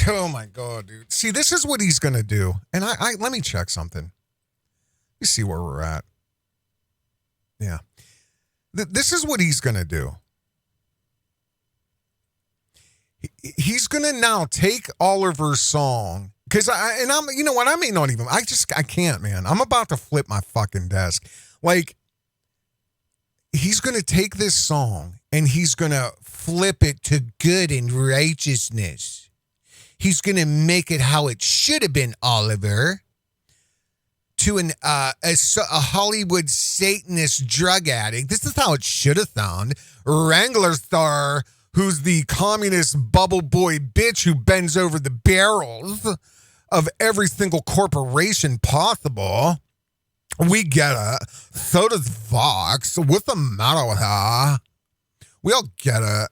Speaker 2: Oh my God, dude. See, this is what he's gonna do. And I let me check something. You see where we're at. Yeah. This is what he's gonna do. He's gonna now take Oliver's song. Because you know what? I may not even, I can't, man. I'm about to flip my fucking desk. Like, he's going to take this song and he's going to flip it to good and righteousness. He's going to make it how it should have been, Oliver. To a Hollywood Satanist drug addict. This is how it should have sounded. Wranglerstar, who's the communist bubble boy bitch who bends over the barrels of every single corporation possible. We get it. So does Vox. What's the matter with her? We all get it.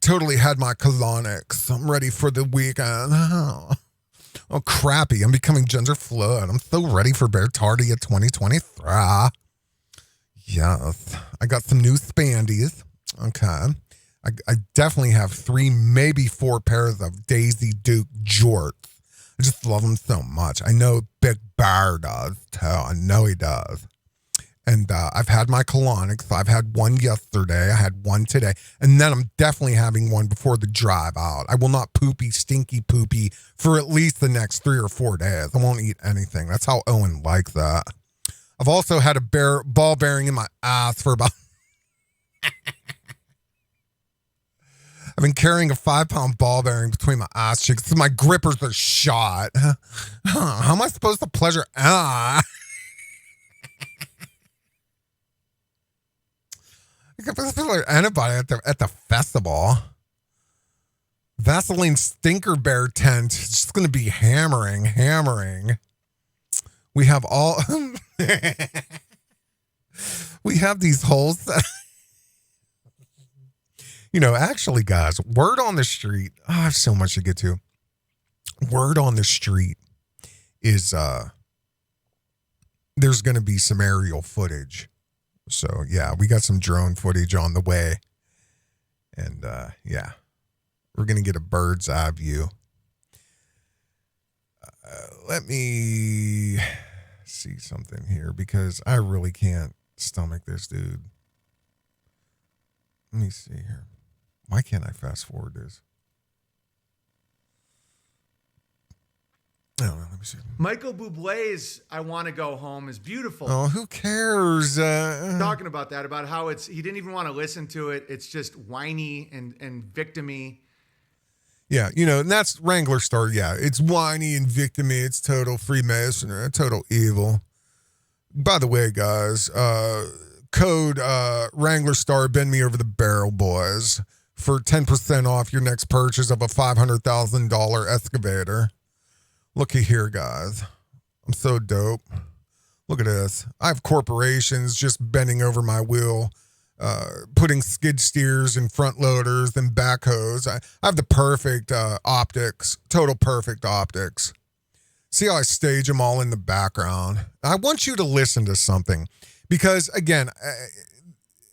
Speaker 2: Totally had my colonics. I'm ready for the weekend. Oh, crappy. I'm becoming gender fluid. I'm so ready for Bear Tardy at 2023. Yes. I got some new spandies. Okay. I definitely have 3, maybe 4 pairs of Daisy Duke jorts. I just love them so much. I know Big Bear does too. I know he does. And I've had my colonics. I've had one yesterday. I had one today. And then I'm definitely having one before the drive out. I will not stinky poopy for at least the next 3 or 4 days. I won't eat anything. That's how Owen likes that. I've also had a ball bearing in my ass for about... I've been carrying a 5-pound ball bearing between my ass cheeks. My grippers are shot. How am I supposed to pleasure? I feel like anybody at the festival. Vaseline Stinker Bear tent. It's just going to be hammering. We have all, we have these holes. Actually, guys, word on the street. Oh, I have so much to get to. Word on the street is there's going to be some aerial footage. So, yeah, we got some drone footage on the way. And, yeah, we're going to get a bird's eye view. Let me see something here because I really can't stomach this, dude. Let me see here. Why can't I fast forward this? I don't know. Let me see.
Speaker 12: Michael Bublé's "I Want to Go Home" is beautiful.
Speaker 2: Oh, who cares?
Speaker 12: Talking about that, about how he didn't even want to listen to it. It's just whiny and victimy.
Speaker 2: Yeah, and that's Wranglerstar. Yeah, it's whiny and victimy. It's total Freemasonry, total evil. By the way, guys, code Wranglerstar, bend me over the barrel, boys, for 10% off your next purchase of a $500,000 excavator. Looky here, guys. I'm so dope. Look at this. I have corporations just bending over my wheel, putting skid steers and front loaders and backhoes. I have the perfect optics, total perfect optics. See how I stage them all in the background? I want you to listen to something because, again,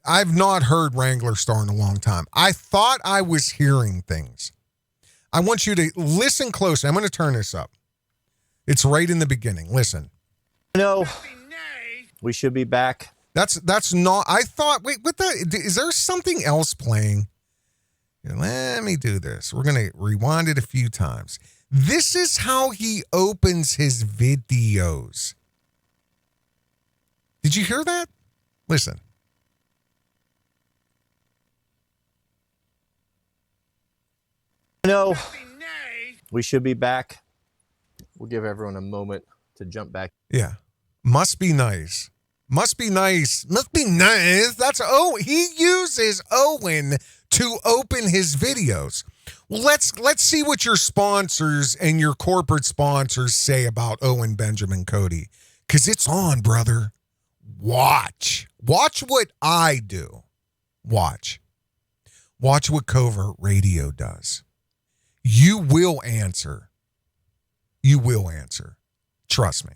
Speaker 2: I've not heard Wranglerstar in a long time. I thought I was hearing things. I want you to listen closely. I'm going to turn this up. It's right in the beginning. Listen.
Speaker 15: No, we should be back.
Speaker 2: That's not, I thought, wait, is there something else playing? Here, let me do this. We're going to rewind it a few times. This is how he opens his videos. Did you hear that? Listen.
Speaker 15: No, we should be back. We'll give everyone a moment to jump back.
Speaker 2: Yeah. Must be nice. Must be nice. Must be nice. He uses Owen to open his videos. Well, let's see what your sponsors and your corporate sponsors say about Owen Benjamin Cody. Because it's on, brother. Watch what I do. Watch what Covert Radio does. You will answer. Trust me.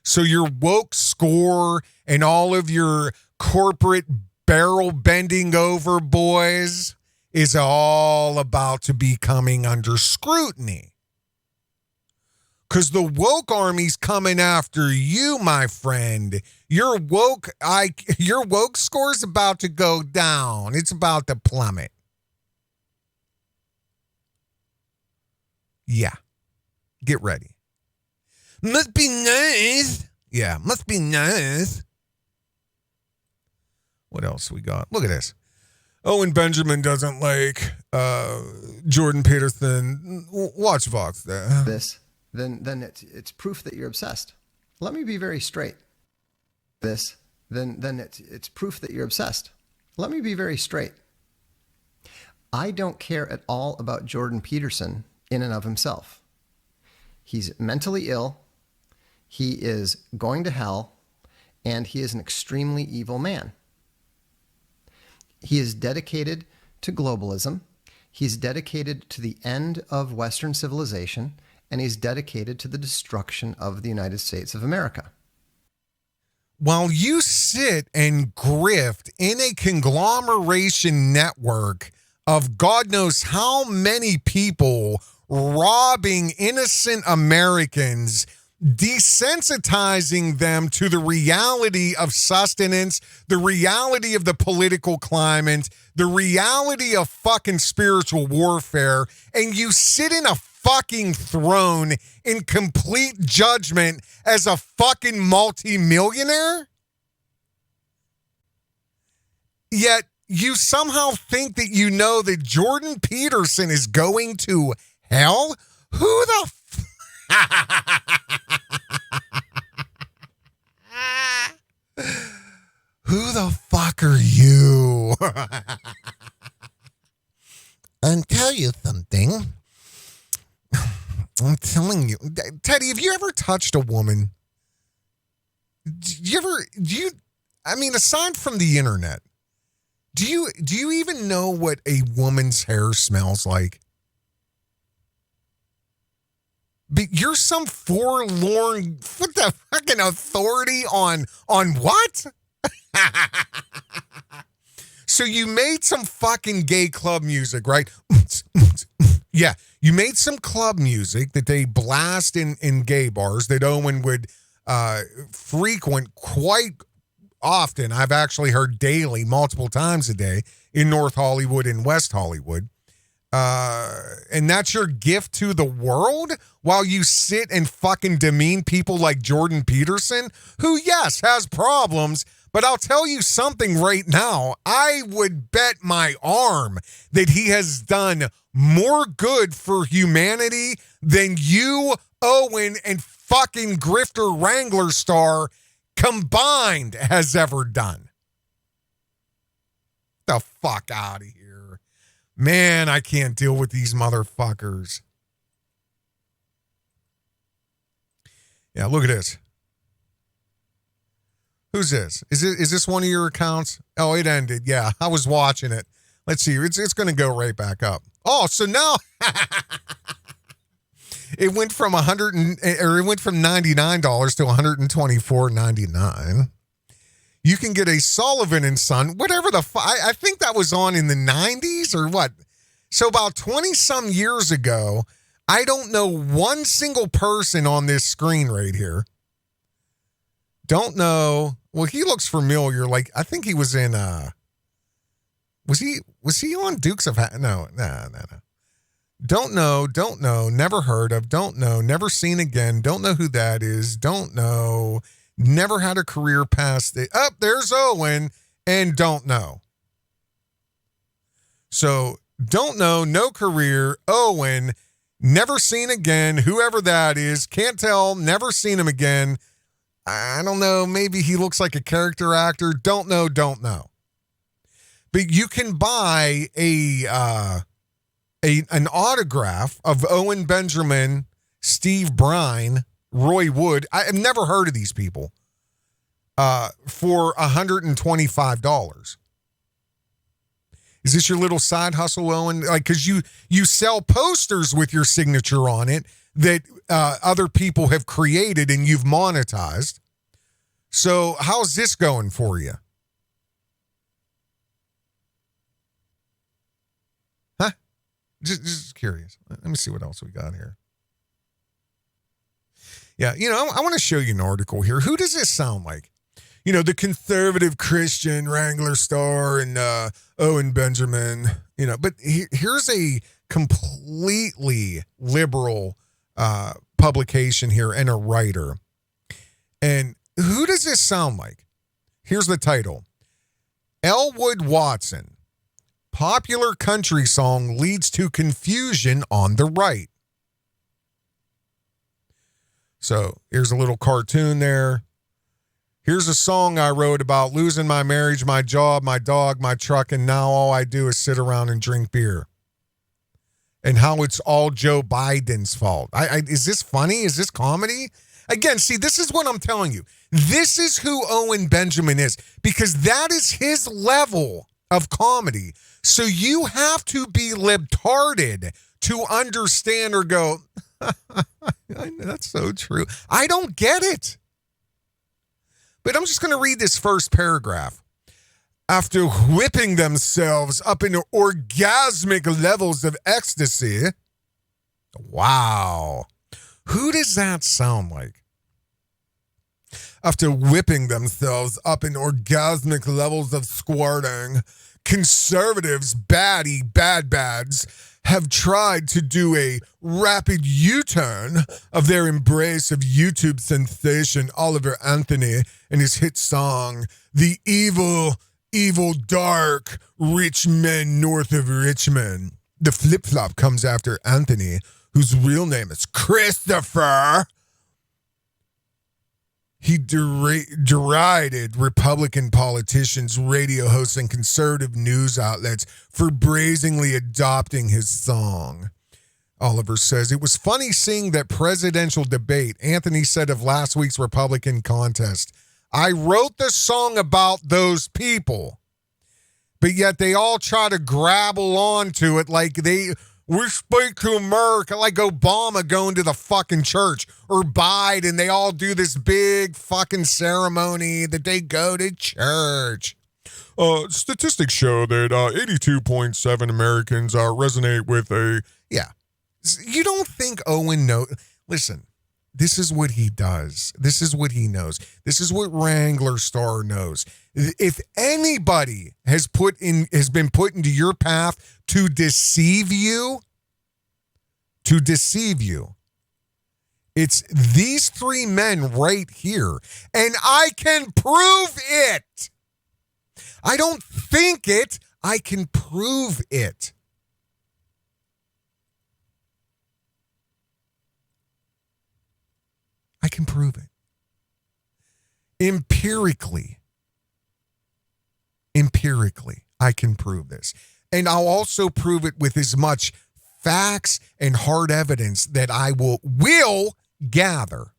Speaker 2: So your woke score and all of your corporate barrel bending over boys is all about to be coming under scrutiny. Because the woke army's coming after you, my friend. Your woke score's about to go down. It's about to plummet. Yeah. Get ready. Must be nice. Yeah, must be nice. What else we got? Look at this. Owen Benjamin doesn't like Jordan Peterson. Watch Vox there.
Speaker 16: Then it's proof that you're obsessed. Let me be very straight. Then it's proof that you're obsessed. Let me be very straight. I don't care at all about Jordan Peterson in and of himself. He's mentally ill. He is going to hell, and he is an extremely evil man. He is dedicated to globalism. He's dedicated to the end of Western civilization, and he's dedicated to the destruction of the United States of America.
Speaker 2: While you sit and grift in a conglomeration network of God knows how many people robbing innocent Americans, desensitizing them to the reality of sustenance, the reality of the political climate, the reality of fucking spiritual warfare, and you sit in a fucking throne in complete judgment as a fucking multi-millionaire? Yet you somehow think that you know that Jordan Peterson is going to hell? Who the Who the fuck are you? I'll tell you something. I'm telling you, Teddy, have you ever touched a woman? I mean, aside from the internet, do you even know what a woman's hair smells like? But you're some forlorn, what the fucking authority on what? So you made some fucking gay club music, right? Yeah, you made some club music that they blast in gay bars that Owen would frequent quite often. I've actually heard daily, multiple times a day in North Hollywood and West Hollywood. And that's your gift to the world while you sit and fucking demean people like Jordan Peterson, who, yes, has problems. But I'll tell you something right now. I would bet my arm that he has done more good for humanity than you, Owen, and fucking grifter Wranglerstar combined has ever done. The fuck out of here. Man, I can't deal with these motherfuckers. Yeah, look at this. Who's this? Is this one of your accounts? Oh, it ended. Yeah, I was watching it. Let's see. It's going to go right back up. Oh, so now it went from $99 to $124.99. You can get a Sullivan and Son, whatever the fuck. I think that was on in the 90s or what? So about 20 some years ago, I don't know one single person on this screen right here. Don't know. Well, he looks familiar. Like, I think he was in, was he on Dukes of Hazzard? No. Don't know, never heard of, don't know, never seen again, don't know who that is, don't know, never had a career past it. Oh, there's Owen, and don't know. So, don't know, no career, Owen, never seen again, whoever that is, can't tell, never seen him again. I don't know, maybe he looks like a character actor, don't know. But you can buy an autograph of Owen Benjamin, Steve Brine, Roy Wood. I have never heard of these people. For $125. Is this your little side hustle, Owen? Like, because you sell posters with your signature on it that other people have created and you've monetized. So how's this going for you? Huh? Just curious. Let me see what else we got here. Yeah, I want to show you an article here. Who does this sound like? The conservative Christian Wranglerstar and Owen Benjamin, but here's a completely liberal publication here and a writer. And who does this sound like? Here's the title. Elwood Watson, popular country song leads to confusion on the right. So here's a little cartoon there. Here's a song I wrote about losing my marriage, my job, my dog, my truck, and now all I do is sit around and drink beer. And how it's all Joe Biden's fault. Is this funny? Is this comedy? Again, see, this is what I'm telling you. This is who Owen Benjamin is, because that is his level of comedy. So you have to be libtarded to understand or go, that's so true. I don't get it. But I'm just going to read this first paragraph. After whipping themselves up into orgasmic levels of ecstasy. Wow. Who does that sound like? After whipping themselves up in orgasmic levels of squirting, conservatives, bads, have tried to do a rapid U-turn of their embrace of YouTube sensation Oliver Anthony and his hit song, The Evil, Dark Rich Men North of Richmond. The flip-flop comes after Anthony, whose real name is Christopher. He derided Republican politicians, radio hosts, and conservative news outlets for brazenly adopting his song. Oliver says, it was funny seeing that presidential debate. Anthony said of last week's Republican contest, I wrote the song about those people, but yet they all try to grabble onto it like we speak to America, like Obama going to the fucking church, or Biden. They all do this big fucking ceremony that they go to church. Statistics show that 82.7 Americans resonate with a... Yeah. You don't think Owen knows? Listen, this is what he does. This is what he knows. This is what Wranglerstar knows. If anybody has been put into your path to deceive you, it's these three men right here. And I can prove it. I don't think it. I can prove it. I can prove it. Empirically, I can prove this. And I'll also prove it with as much facts and hard evidence that I will gather.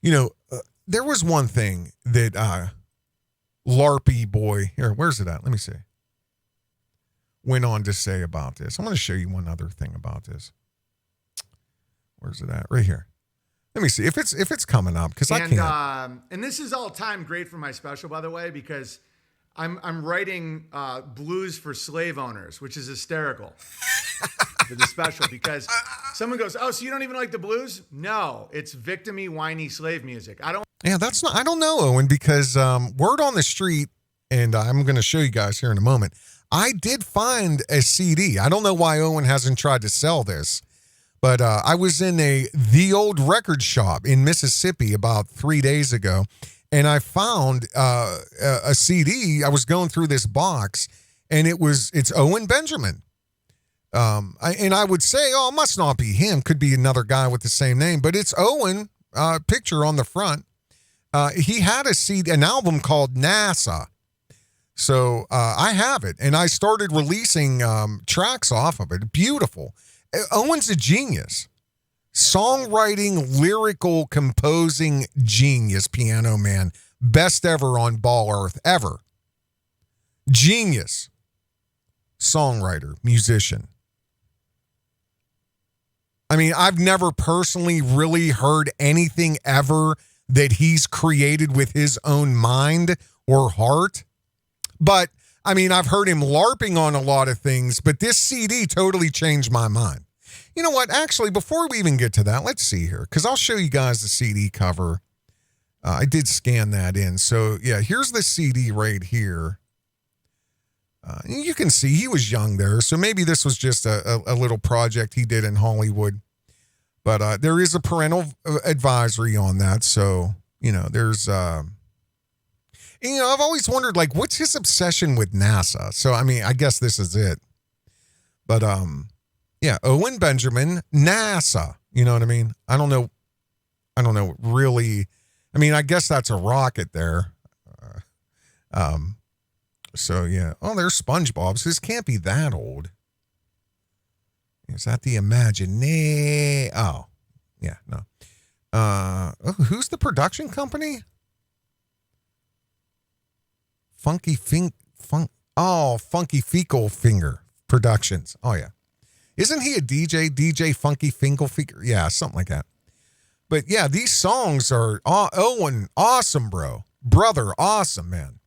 Speaker 2: You know, there was one thing that LARPy boy, here, where's it at? Let me see. Went on to say about this. I'm going to show you one other thing about this. Where's it at? Right here. Let me see if it's coming up, because I can't.
Speaker 12: And this is all timed great for my special, by the way, because I'm writing blues for slave owners, which is hysterical for the special, because someone goes, "Oh, so you don't even like the blues?" No, it's victim-y, whiny slave music. I don't know, Owen, because word on the street, and I'm going to show you guys here in a moment. I did find a CD. I don't know why Owen hasn't tried to sell this, but I was in the old record shop in Mississippi about 3 days ago, and I found a CD. I was going through this box, and it's Owen Benjamin. And I would say, oh, it must not be him. Could be another guy with the same name, but it's Owen, picture on the front. He had an album called NASA. So I have it, and I started releasing tracks off of it. Beautiful. Owen's a genius. Songwriting, lyrical, composing genius, piano man. Best ever on Ball Earth, ever. Genius. Songwriter, musician. I mean, I've never personally really heard anything ever that he's created with his own mind or heart. But, I mean, I've heard him LARPing on a lot of things, but this CD totally changed my mind. You know what? Actually, before we even get to that, let's see here, because I'll show you guys the CD cover. I did scan that in. So, yeah, here's the CD right here. You can see he was young there, so maybe this was just a little project he did in Hollywood. But there is a parental advisory on that, so, you know, there's... You know, I've always wondered, like, what's his obsession with NASA? So, I mean, I guess this is it. But, yeah, Owen Benjamin, NASA. You know what I mean? I don't know, really. I mean, I guess that's a rocket there. So, yeah. Oh, there's SpongeBob. So this can't be that old. Is that the Imaginary? Oh, yeah, no. Who's the production company? Funky Fecal Finger Productions. Oh, yeah. Isn't he a DJ? DJ Funky Fecal Finger? Yeah, something like that. But, yeah, these songs are... Owen, awesome, bro. Brother, awesome, man.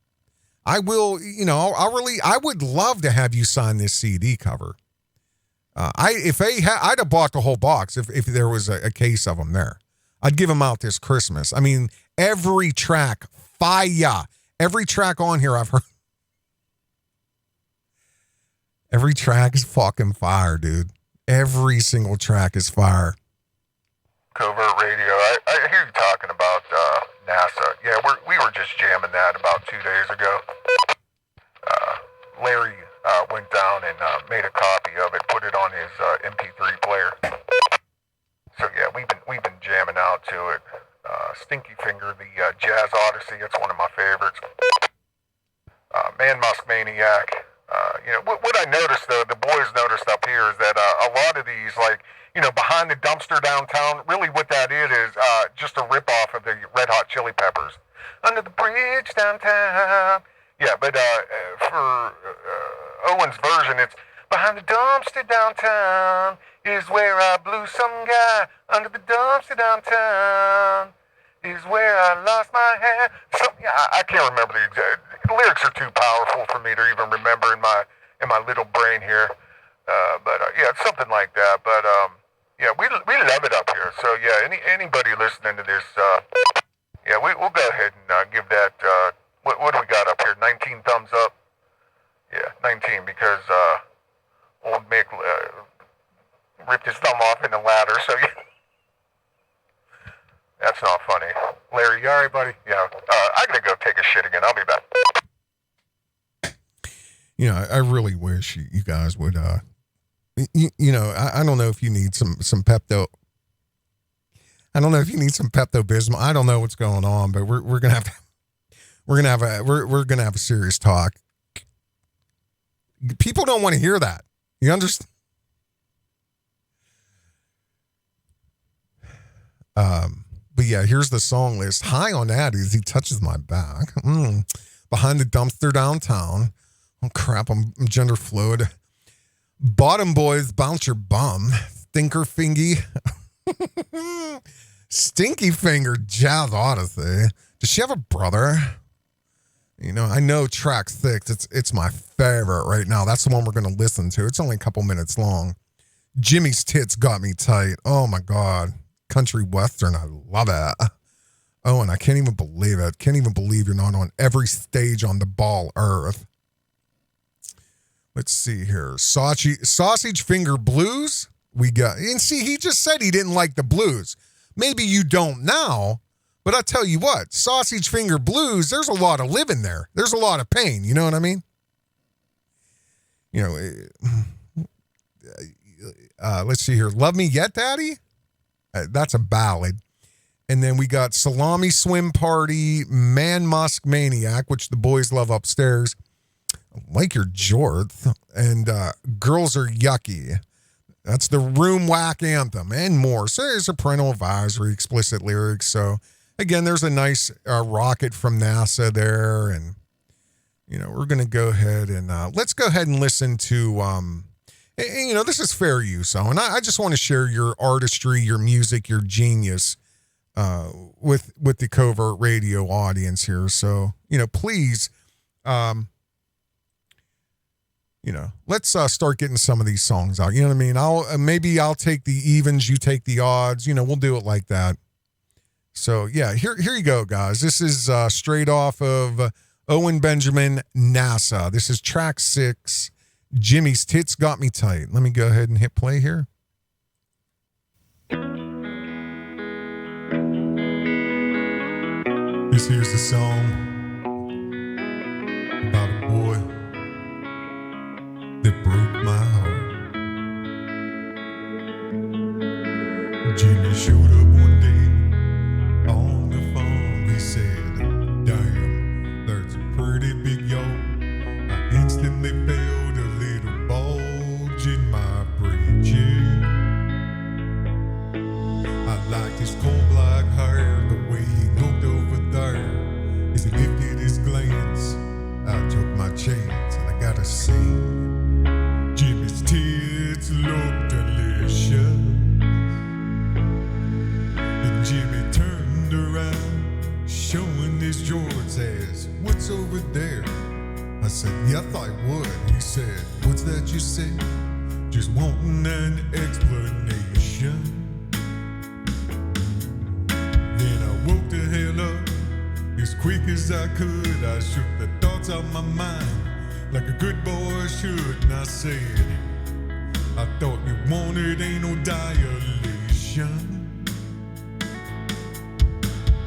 Speaker 12: I will, you know, I would love to have you sign this CD cover. I'd have bought the whole box if there was a case of them there. I'd give them out this Christmas. I mean, every track, fire. Every track on here I've heard. Every track is fucking fire, dude. Every single track is fire.
Speaker 3: Covert Radio. I hear you talking about NASA. Yeah, we were just jamming that about 2 days ago. Larry went down and made a copy of it, put it on his MP3 player. So yeah, we've been jamming out to it. Stinky Finger, the Jazz Odyssey. It's one of my favorites. Man Musk Maniac. What I noticed, though, the boys noticed up here is that a lot of these, like, behind the dumpster downtown, really what that is just a ripoff of the Red Hot Chili Peppers. Under the bridge downtown. Yeah, but for Owen's version, it's behind the dumpster downtown is where I blew some guy. Under the dumpster downtown is where I lost my hair. I can't remember the exact. The lyrics are too powerful for me to even remember in my little brain here. But yeah, it's something like that. But yeah, we love it up here. So yeah, anybody listening to this, yeah, we'll go ahead and give that. What do we got up here? 19 thumbs up. Yeah, 19 because old Mick ripped his thumb off in the ladder. So yeah. That's not funny. Larry, you all right, buddy? Yeah. I gotta go take a shit again. I'll be back.
Speaker 2: I really wish you guys would, I don't know if you need some Pepto. I don't know if you need some Pepto-Bismol. I don't know what's going on, but we're gonna have a serious talk. People don't want to hear that. You understand? But yeah, here's the song list. High on that as he touches my back. Behind the dumpster downtown. Oh crap, I'm gender fluid. Bottom boys, bounce your bum. Stinker fingy. Stinky finger, Jazz Odyssey. Does she have a brother? I know track 6. It's my favorite right now. That's the one we're going to listen to. It's only a couple minutes long. Jimmy's tits got me tight. Oh my God. Country Western. I love it. Oh, and I can't even believe it. Can't even believe you're not on every stage on the ball earth. Let's see here. Sausage Finger Blues. We got, and see, he just said he didn't like the blues. Maybe you don't now, but I tell you what, Sausage Finger Blues, there's a lot of living there. There's a lot of pain. You know what I mean? Let's see here. Love Me Yet, Daddy? That's a ballad. And then we got Salami Swim Party, Man Musk Maniac, which the boys love upstairs. Like Your Jorth. And Girls Are Yucky. That's the Room Whack Anthem and more. So there's a parental advisory, explicit lyrics. So again, there's a nice rocket from NASA there. And, we're going to go ahead and let's go ahead and listen to... this is fair use, Owen. I just want to share your artistry, your music, your genius with the Covert Radio audience here. So, please, let's start getting some of these songs out. You know what I mean? I'll take the evens, you take the odds. We'll do it like that. So, yeah, here you go, guys. This is straight off of Owen Benjamin, NASA. This is track 6. Jimmy's Tits Got Me Tight. Let me go ahead and hit play here. This here's the song about a boy that broke my heart. Jimmy showed up one day on the phone. He said, "Damn, there's a pretty big yacht." I instantly felt a little bulge in my bridges. I liked his coal black hair, the way he looked over there. As he lifted his glance, I took my chance, and I gotta say, Jimmy's tits look delicious. And Jimmy turned around, showing his George, says, "What's over there?" I said, "Yeah, I thought I would." He said, "What's that you said?" "Just wanting an explanation." Then I woke the hell up as quick as I could. I shook the thoughts out my mind like a good boy should. And I said, "I thought you wanted anal dilation."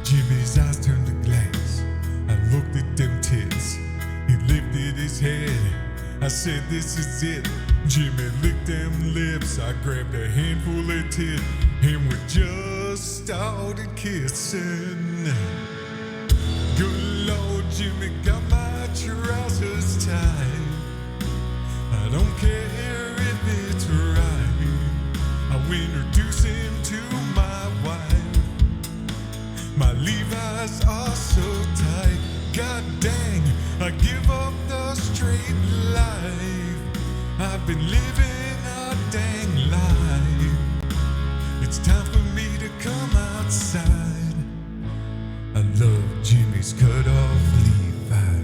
Speaker 2: Jimmy's eyes turned to glass. I looked at them tits. He lifted his head. I said, "This is it." Jimmy licked them lips. I grabbed a handful of tit, and we just started kissing. Good Lord, Jimmy got my trousers
Speaker 17: care if it's right. I will introduce him to my wife. My Levi's are so tight. God dang, I give up the straight life. I've been living a dang life. It's time for me to come outside. I love Jimmy's cut off Levi's.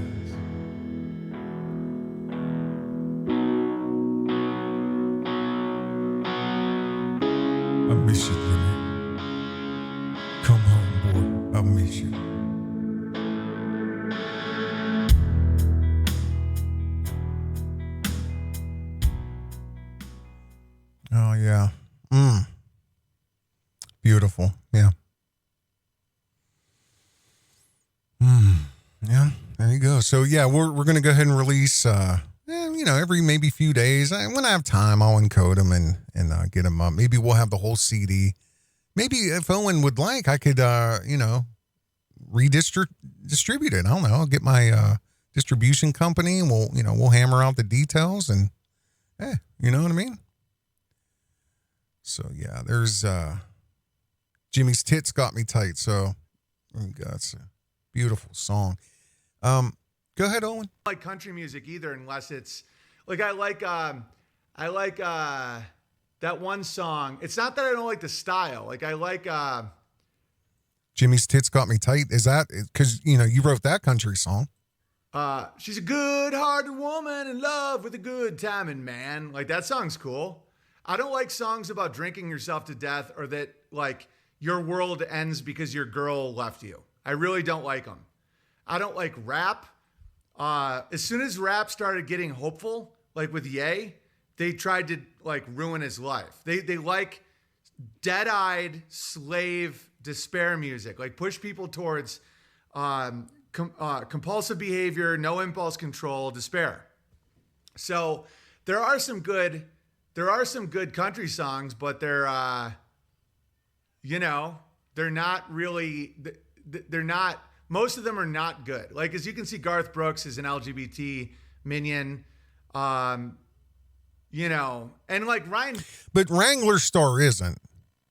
Speaker 17: I miss you, Jimmy. Come home, boy. I miss you.
Speaker 2: Oh, yeah. Beautiful. Yeah. Yeah, there you go. So, yeah, we're going to go ahead and release, every maybe few days. When I have time, I'll encode them and get them up. Maybe we'll have the whole CD. Maybe if Owen would like, I could, distribute it. I don't know. I'll get my distribution company and we'll hammer out the details and, you know what I mean? So, yeah, there's Jimmy's Tits Got Me Tight. So, that's a beautiful song. Go ahead, Owen.
Speaker 12: I don't like country music either, unless it's like I like that one song. It's not that I don't like the style. Like I like
Speaker 2: Jimmy's Tits Got Me Tight. Is that because you wrote that country song?
Speaker 12: She's a good-hearted woman in love with a good timing man. Like that song's cool. I don't like songs about drinking yourself to death or that like your world ends because your girl left you. I really don't like them. I don't like rap. As soon as rap started getting hopeful, like with Ye, they tried to like ruin his life. They like dead-eyed slave despair music, like push people towards compulsive behavior, no impulse control, despair. So there are some good country songs, but they're not really. They're not. Most of them are not good. Like, as you can see, Garth Brooks is an LGBT minion, and like Ryan.
Speaker 2: But Wranglerstar isn't.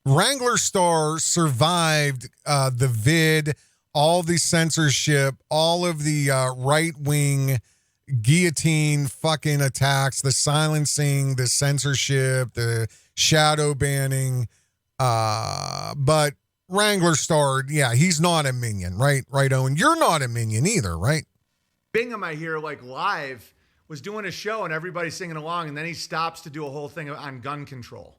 Speaker 2: Wranglerstar survived the vid, all the censorship, all of the right-wing guillotine fucking attacks, the silencing, the censorship, the shadow banning. But Wranglerstar, yeah, he's not a minion, right? Right, Owen? You're not a minion either, right?
Speaker 12: Bingham, I hear, like live, was doing a show and everybody's singing along, and then he stops to do a whole thing on gun control.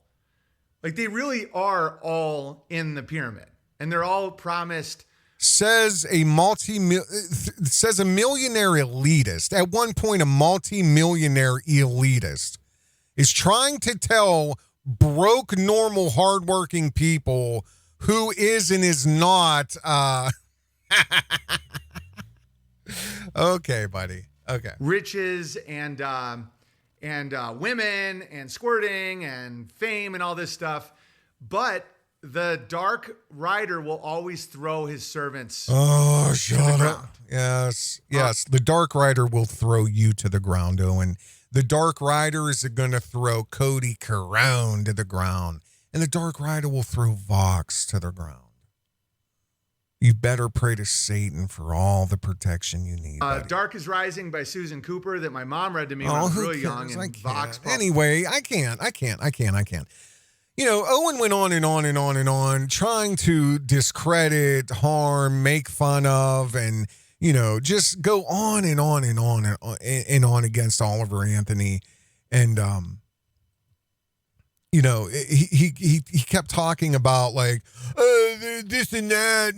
Speaker 12: Like, they are all in the pyramid, and they're all promised.
Speaker 2: Says a millionaire elitist. At one point, a multi-millionaire elitist is trying to tell broke, normal, hardworking people who is and is not. Okay, buddy. Okay.
Speaker 12: Riches and women and squirting and fame and all this stuff. But the Dark Rider will always throw his servants.
Speaker 2: Oh, shut up. Yes. The Dark Rider will throw you to the ground, Owen. The Dark Rider is going to throw Cody Crone to the ground. And the Dark Rider will throw Vox to the ground. You better pray to Satan for all the protection you need.
Speaker 12: Dark is Rising by Susan Cooper that my mom read to me when I was really young. And Vox.
Speaker 2: Anyway, I can't. Owen went on and on and on and on, trying to discredit, harm, make fun of, and, just go on and on and on and on against Oliver Anthony. And, he kept talking about like this and that,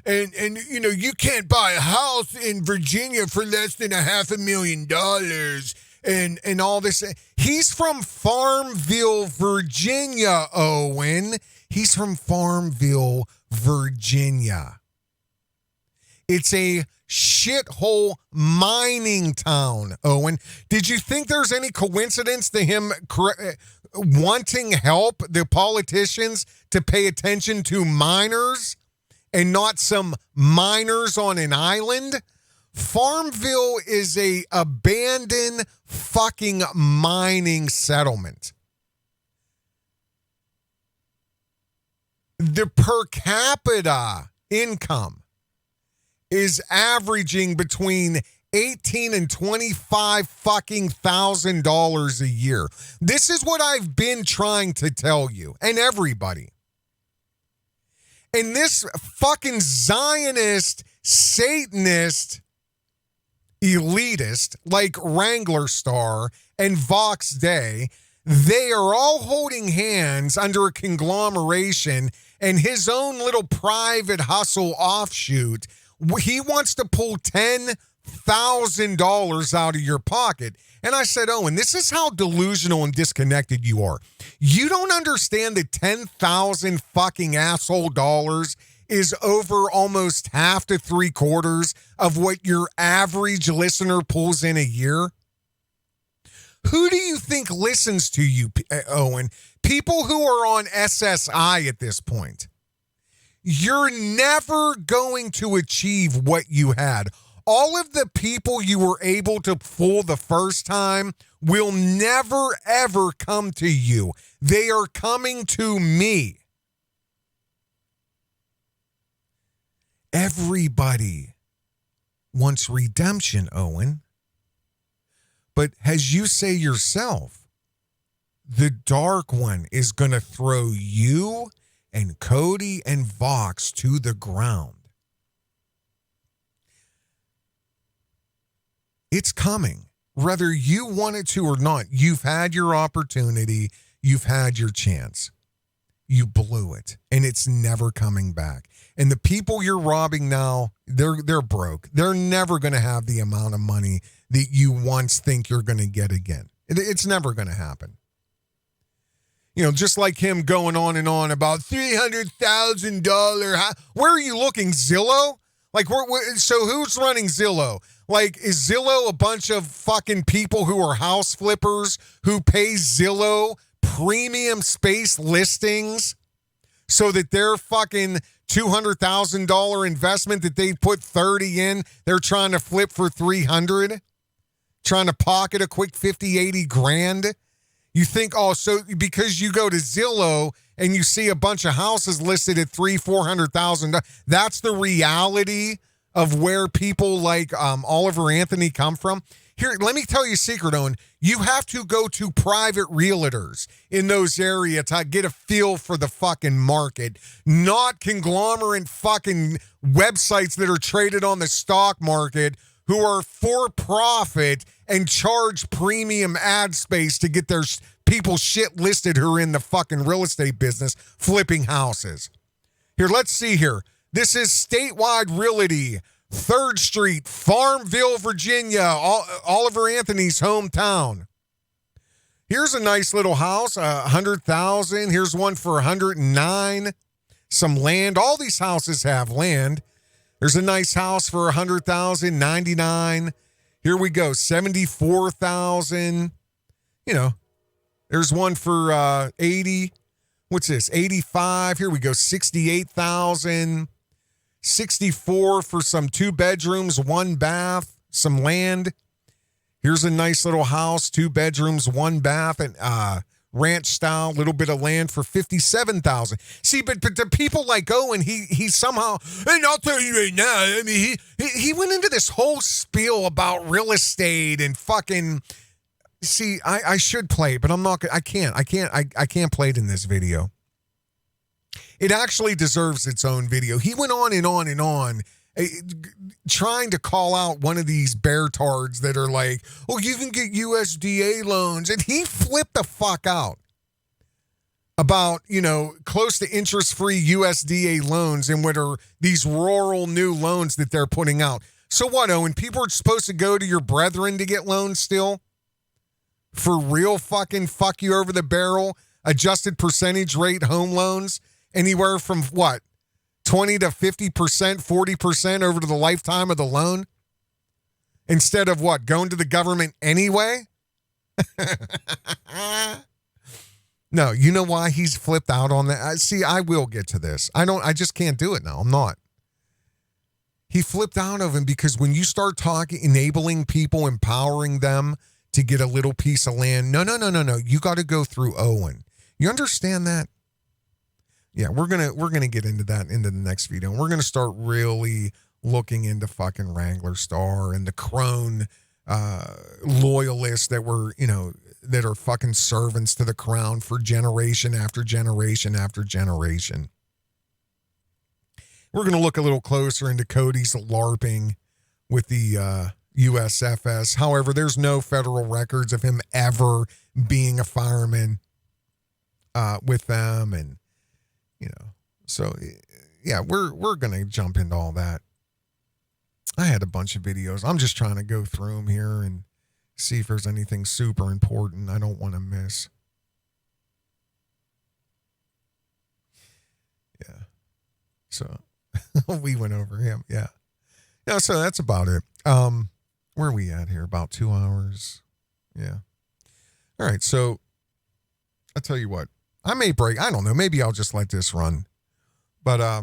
Speaker 2: and you can't buy a house in Virginia for less than $500,000 and all this. He's from Farmville, Virginia, Owen. He's from Farmville, Virginia. It's a shithole mining town, Owen. Did you think there's any coincidence to him wanting help, the politicians, to pay attention to miners and not some miners on an island? Farmville is a abandoned fucking mining settlement. The per capita income is averaging between $18 and $25 fucking $1,000 a year. This is what I've been trying to tell you and everybody. And this fucking Zionist, Satanist, elitist like Wranglerstar and Vox Day, they are all holding hands under a conglomeration and his own little private hustle offshoot. He wants to pull $10,000 out of your pocket. And I said, Owen, this is how delusional and disconnected you are. You don't understand that 10,000 fucking asshole dollars is over almost half to 3/4 of what your average listener pulls in a year? Who do you think listens to you, Owen? People who are on SSI at this point. You're never going to achieve what you had. All of the people you were able to fool the first time will never, ever come to you. They are coming to me. Everybody wants redemption, Owen. But as you say yourself, the Dark One is going to throw you and Cody and Vox to the ground. It's coming. Whether you want it to or not, you've had your opportunity. You've had your chance. You blew it, and it's never coming back. And the people you're robbing now, they're broke. They're never going to have the amount of money that you once think you're going to get again. It's never going to happen. You know, just like him going on and on about $300,000. Where are you looking, Zillow? Like, so who's running Zillow? Like, is Zillow a bunch of fucking people who are house flippers who pay Zillow premium space listings so that their fucking $200,000 investment that they put 30 in, they're trying to flip for 300, trying to pocket a quick 50, 80 grand? You think, oh, so because you go to Zillow and you see a bunch of houses listed at $300,000-$400,000, that's the reality of where people like Oliver Anthony come from? Here, let me tell you a secret, Owen. You have to go to private realtors in those areas to get a feel for the fucking market, not conglomerate fucking websites that are traded on the stock market who are for profit and charge premium ad space to get their people shit listed who are in the fucking real estate business flipping houses. Here, let's see here. This is Statewide Realty, 3rd Street, Farmville, Virginia, Oliver Anthony's hometown. Here's a nice little house, $100,000. Here's one for $109,000. Some land. All these houses have land. There's a nice house for $100,000, $99,000. Here we go, $74,000. You know, there's one for $80,000. What's this? $85,000. Here we go, $68,000. $64,000 for some 2 bedrooms, 1 bath, some land. Here's a nice little house, 2 bedrooms, 1 bath, and ranch style, little bit of land for $57,000. See, but the people like Owen, he somehow, and I'll tell you right now, I mean, he went into this whole spiel about real estate and fucking. See, I should play it, but I'm not. I can't play it in this video. It actually deserves its own video. He went on and on and on, trying to call out one of these bear tards that are like, oh, you can get USDA loans. And he flipped the fuck out about, you know, close to interest-free USDA loans and what are these rural new loans that they're putting out. So what, Owen? People are supposed to go to your brethren to get loans still? For real fucking fuck you over the barrel, adjusted percentage rate home loans? Anywhere from what, 20 to 50%, 40% over to the lifetime of the loan? Instead of what, going to the government anyway? No, you know why he's flipped out on that? See, I will get to this. I just can't do it now. I'm not. He flipped out of him because when you start talking, enabling people, empowering them to get a little piece of land, no. You got to go through Owen. You understand that? Yeah, we're gonna get into that into the next video. And we're gonna start really looking into fucking Wranglerstar and the Crone loyalists that were, that are fucking servants to the crown for generation after generation after generation. We're going to look a little closer into Cody's LARPing with the USFS. However, there's no federal records of him ever being a fireman with them. And, so, yeah, we're going to jump into all that. I had a bunch of videos. I'm just trying to go through them here and see if there's anything super important I don't want to miss. Yeah. So we went over him. Yeah. Yeah. So that's about it. Where are we at here? About 2 hours. Yeah. All right. So I'll tell you what, I may break. I don't know. Maybe I'll just let this run, but,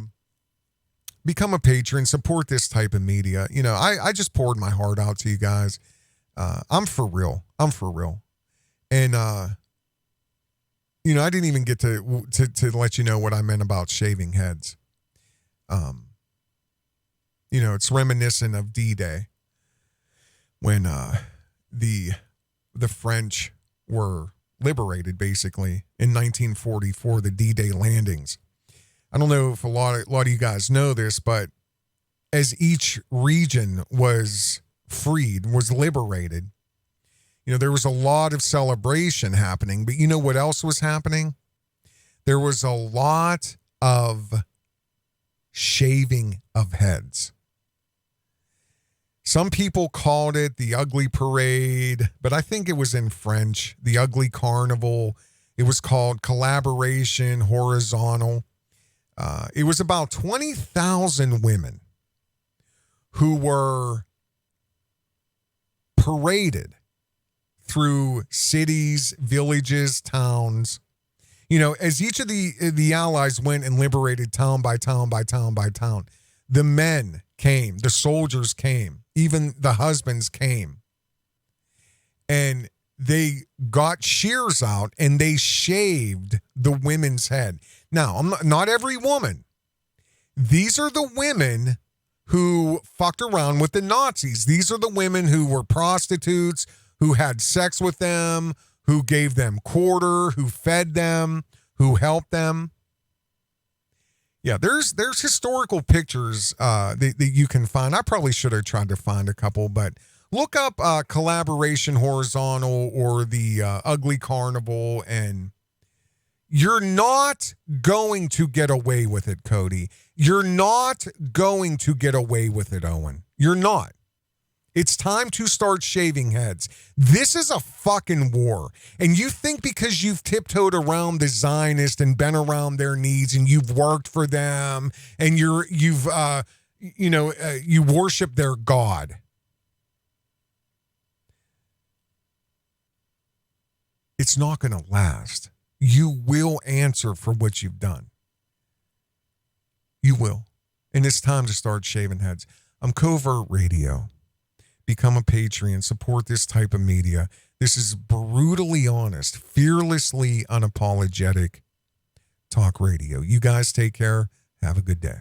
Speaker 2: become a patron, support this type of media. I just poured my heart out to you guys. I'm for real. And, I didn't even get to let you know what I meant about shaving heads. It's reminiscent of D-Day when, the French were liberated basically in 1944, the D-Day landings. I don't know if a lot of you guys know this, but as each region was freed, was liberated, there was a lot of celebration happening. But you know what else was happening? There was a lot of shaving of heads. Some people called it the ugly parade, but I think it was in French, the ugly carnival. It was called collaboration horizontal. It was about 20,000 women who were paraded through cities, villages, towns. As each of the allies went and liberated town by town by town by town, the men came, the soldiers came, even the husbands came. And they got shears out and they shaved the women's head. Now, not every woman. These are the women who fucked around with the Nazis. These are the women who were prostitutes, who had sex with them, who gave them quarter, who fed them, who helped them. Yeah, there's historical pictures that you can find. I probably should have tried to find a couple, but look up Collaboration Horizontal or the Ugly Carnival, and you're not going to get away with it, Cody. You're not going to get away with it, Owen. You're not. It's time to start shaving heads. This is a fucking war. And you think because you've tiptoed around the Zionists and been around their needs and you've worked for them and you worship their God. It's not going to last. You will answer for what you've done. You will. And it's time to start shaving heads. I'm Covert Radio. Become a Patreon. Support this type of media. This is brutally honest, fearlessly unapologetic talk radio. You guys take care. Have a good day.